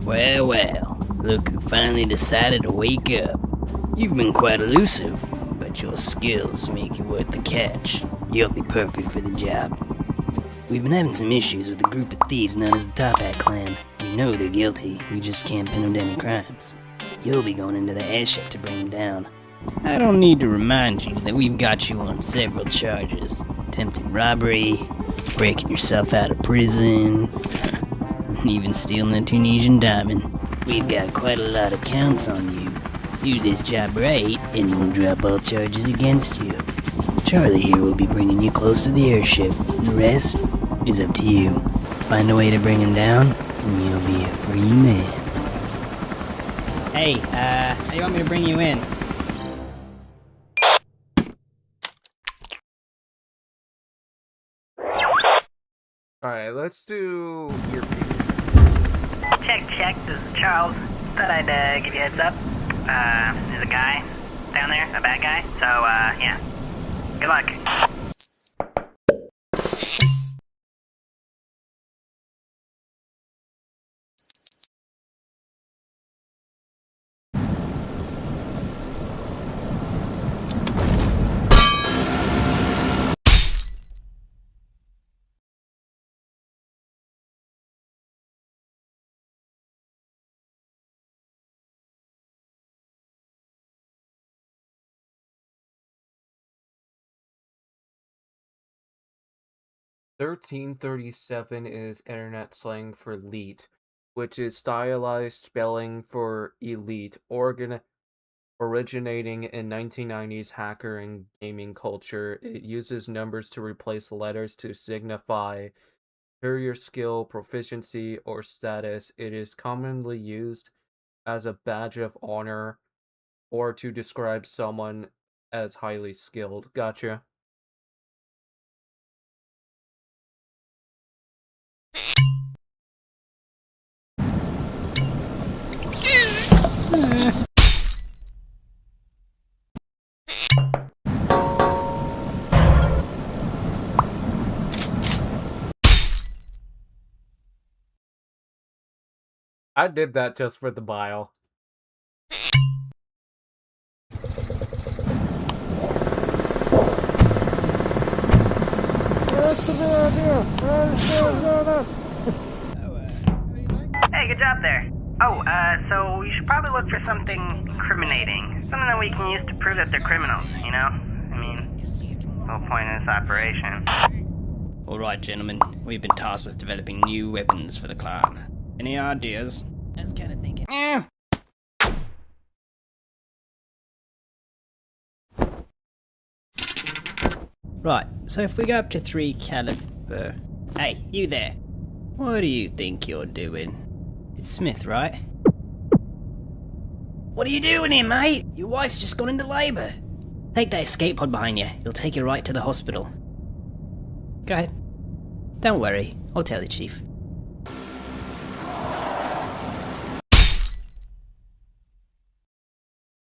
Well, well, look who finally decided to wake up. You've been quite elusive, but your skills make you worth the catch. You'll be perfect for the job. We've been having some issues with a group of thieves known as the Top Hat Clan. We know they're guilty, we just can't pin them to any crimes. You'll be going into the airship to bring them down. I don't need to remind you that we've got you on several charges. Attempted robbery, breaking yourself out of prison, even stealing a Tunisian diamond. We've got quite a lot of counts on you. Do this job right, and we'll drop all charges against you. Charlie here will be bringing you close to the airship. The rest is up to you. Find a way to bring him down, and you'll be a free man. Hey, how you want me to bring you in? Alright, let's do earpiece. Check, this is Charles. Thought I'd give you a heads up. There's a guy down there, a bad guy, so, yeah. Good luck. $13.37 is internet slang for elite, which is stylized spelling for elite, originating in 1990s hacker and gaming culture. It uses numbers to replace letters to signify superior skill, proficiency, or status. It is commonly used as a badge of honor or to describe someone as highly skilled. Gotcha. I did that just for the bile. Hey, good job there. Oh, so you should probably look for something incriminating. Something that we can use to prove that they're criminals, you know? I mean, the whole point of this operation. Alright, gentlemen, we've been tasked with developing new weapons for the clan. Any ideas? I was kind of thinking. Right, so if we go up to 3 caliber... Hey, you there. What do you think you're doing? It's Smith, right? What are you doing here, mate? Your wife's just gone into labor. Take that escape pod behind you. It'll take you right to the hospital. Go ahead. Don't worry. I'll tell the chief.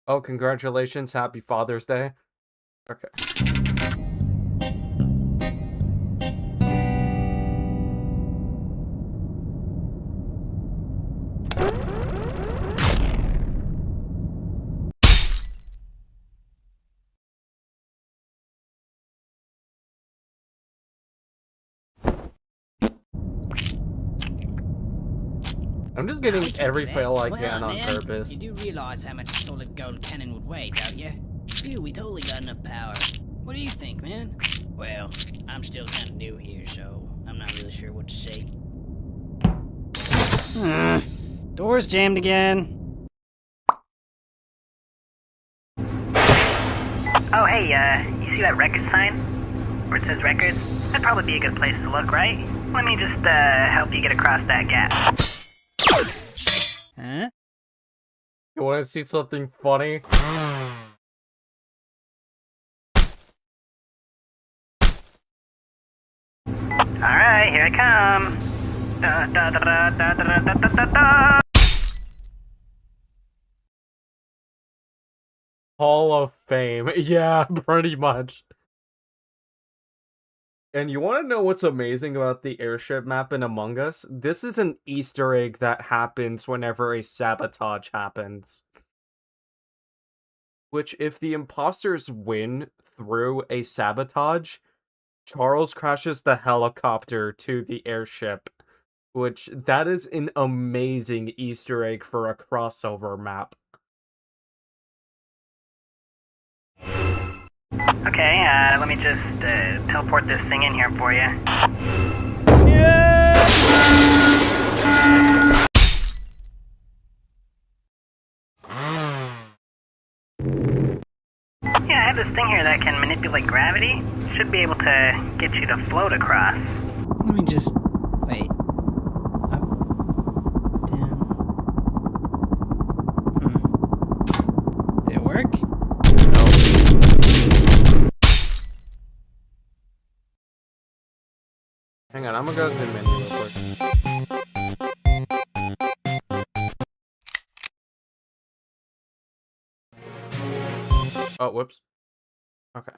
Oh, congratulations. Happy Father's Day. Okay. I'm just getting We can every do that. fail I Come can on man. purpose. You do realize how much a solid gold cannon would weigh, don't you? Dude, we totally got enough power. What do you think, man? Well, I'm still kind of new here, so I'm not really sure what to say. Door's jammed again. Oh, hey, you see that record sign? Where it says records? That'd probably be a good place to look, right? Let me just, help you get across that gap. Huh? You want to see something funny? Alright, here I come. Da, da, da, da, da, da, da, da, da, da. Hall of Fame. Yeah, pretty much. And you want to know what's amazing about the airship map in Among Us? This is an Easter egg that happens whenever a sabotage happens. Which, if the imposters win through a sabotage, Charles crashes the helicopter to the airship. Which, that is an amazing Easter egg for a crossover map. Okay, let me just, teleport this thing in here for you. Yeah, I have this thing here that can manipulate gravity. Should be able to get you to float across. Let me just... wait. Up, down... Did it work? Hang on, I'm gonna go to the menu real quick. Oh, whoops. Okay.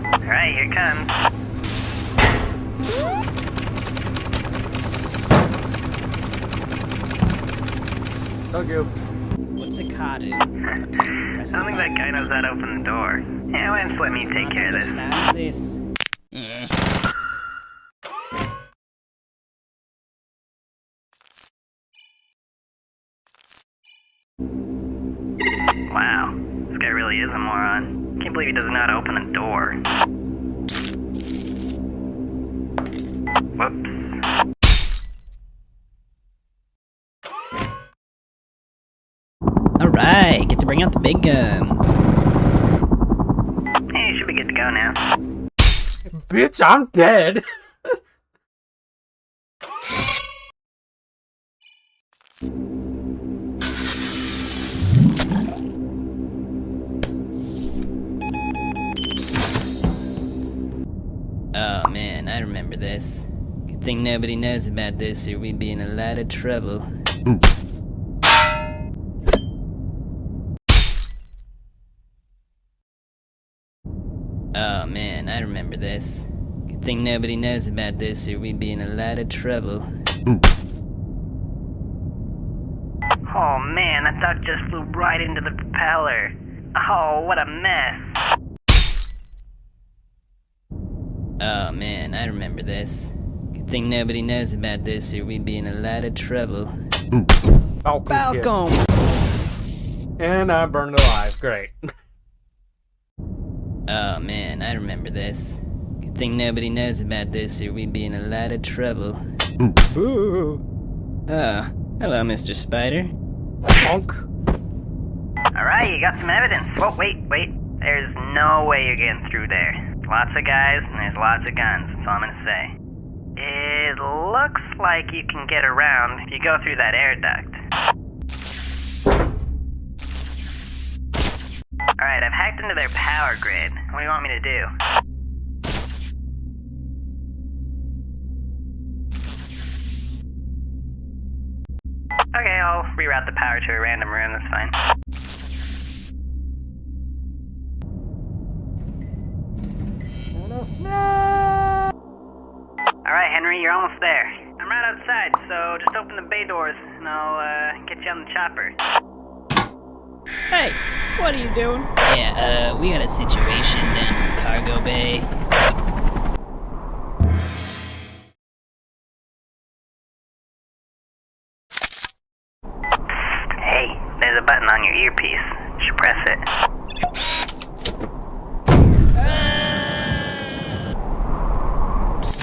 Alright, here it comes. Thank you. What's a card in? I don't think that guy knows how to open the door. Yeah, why don't you let me take care of this? Understands this. Wow, this guy really is a moron. Can't believe he doesn't know how to open a door. Whoops. Alright, get to bring out the big guns. Hey, you should be good to go now. Bitch, I'm dead! Oh man, I remember this. Good thing nobody knows about this or we'd be in a lot of trouble. Oh man, I remember this. Good thing nobody knows about this or we'd be in a lot of trouble. Oh man, that duck just flew right into the propeller. Oh, what a mess. Oh man, I remember this. Good thing nobody knows about this or we'd be in a lot of trouble. Falcon! And I'm burned alive. Great. Oh man, I remember this. Good thing nobody knows about this or we'd be in a lot of trouble. Boo! Oh, hello, Mr. Spider. Honk. Alright, you got some evidence. Whoa, wait. There's no way you're getting through there. Lots of guys and there's lots of guns, that's all I'm gonna say. It looks like you can get around if you go through that air duct. Alright, I've hacked into their power grid. What do you want me to do? Okay, I'll reroute the power to a random room, that's fine. Alright, Henry, you're almost there. I'm right outside, so just open the bay doors and I'll get you on the chopper. Hey! What are you doing? Yeah, we got a situation down in the cargo bay. Hey, there's a button on your earpiece. You should press it.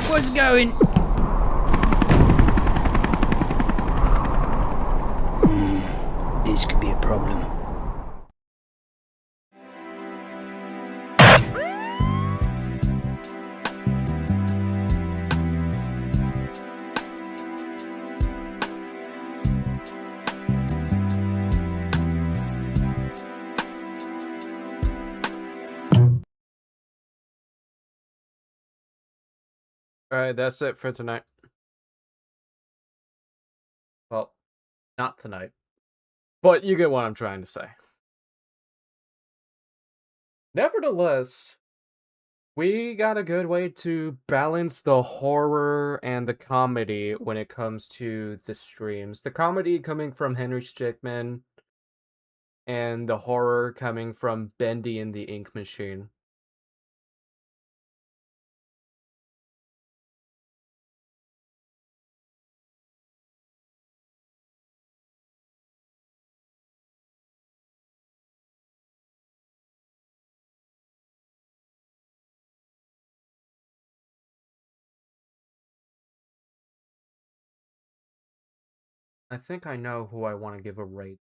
What's going? This could be a problem. Alright, that's it for tonight. Well, not tonight. But you get what I'm trying to say. Nevertheless, we got a good way to balance the horror and the comedy when it comes to the streams. The comedy coming from Henry Stickmin, and the horror coming from Bendy and the Ink Machine. I think I know who I want to give a rate.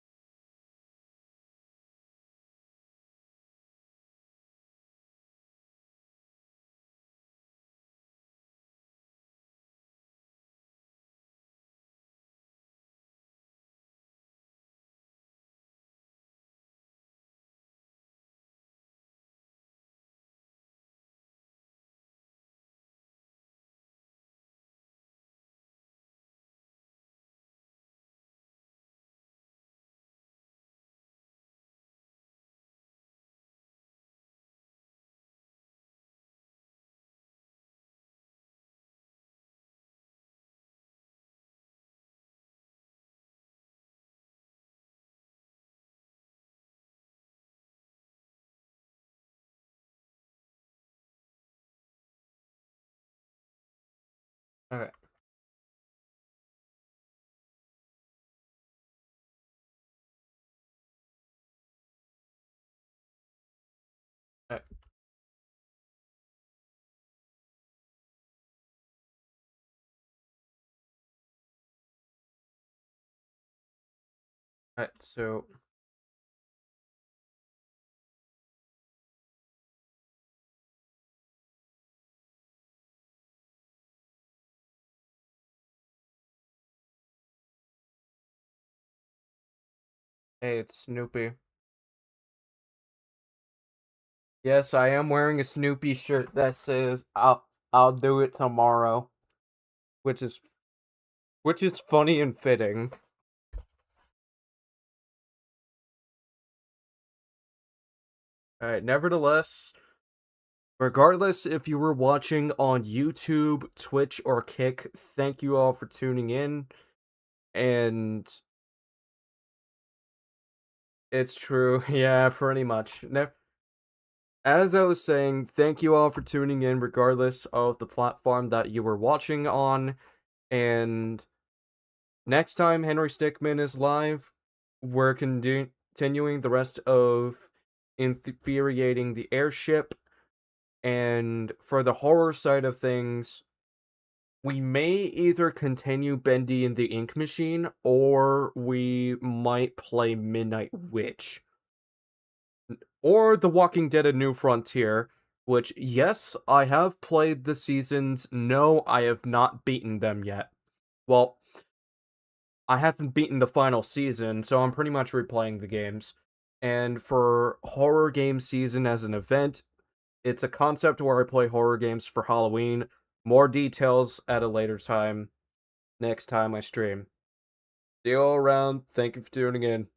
Okay. Alright. Alright, so hey, it's Snoopy. Yes, I am wearing a Snoopy shirt that says I'll do it tomorrow, which is funny and fitting. Alright, nevertheless, regardless if you were watching on YouTube, Twitch, or Kick, thank you all for tuning in. And it's true, yeah, pretty much. As I was saying, thank you all for tuning in, regardless of the platform that you were watching on. And next time Henry Stickmin is live, we're continuing the rest of infuriating the airship. And for the horror side of things, we may either continue Bendy and the Ink Machine, or we might play Midnight Witch. Or The Walking Dead: A New Frontier, which, yes, I have played the seasons. No, I have not beaten them yet. Well, I haven't beaten the final season, so I'm pretty much replaying the games. And for horror game season as an event, it's a concept where I play horror games for Halloween. More details at a later time, next time I stream. See you all around. Thank you for tuning in.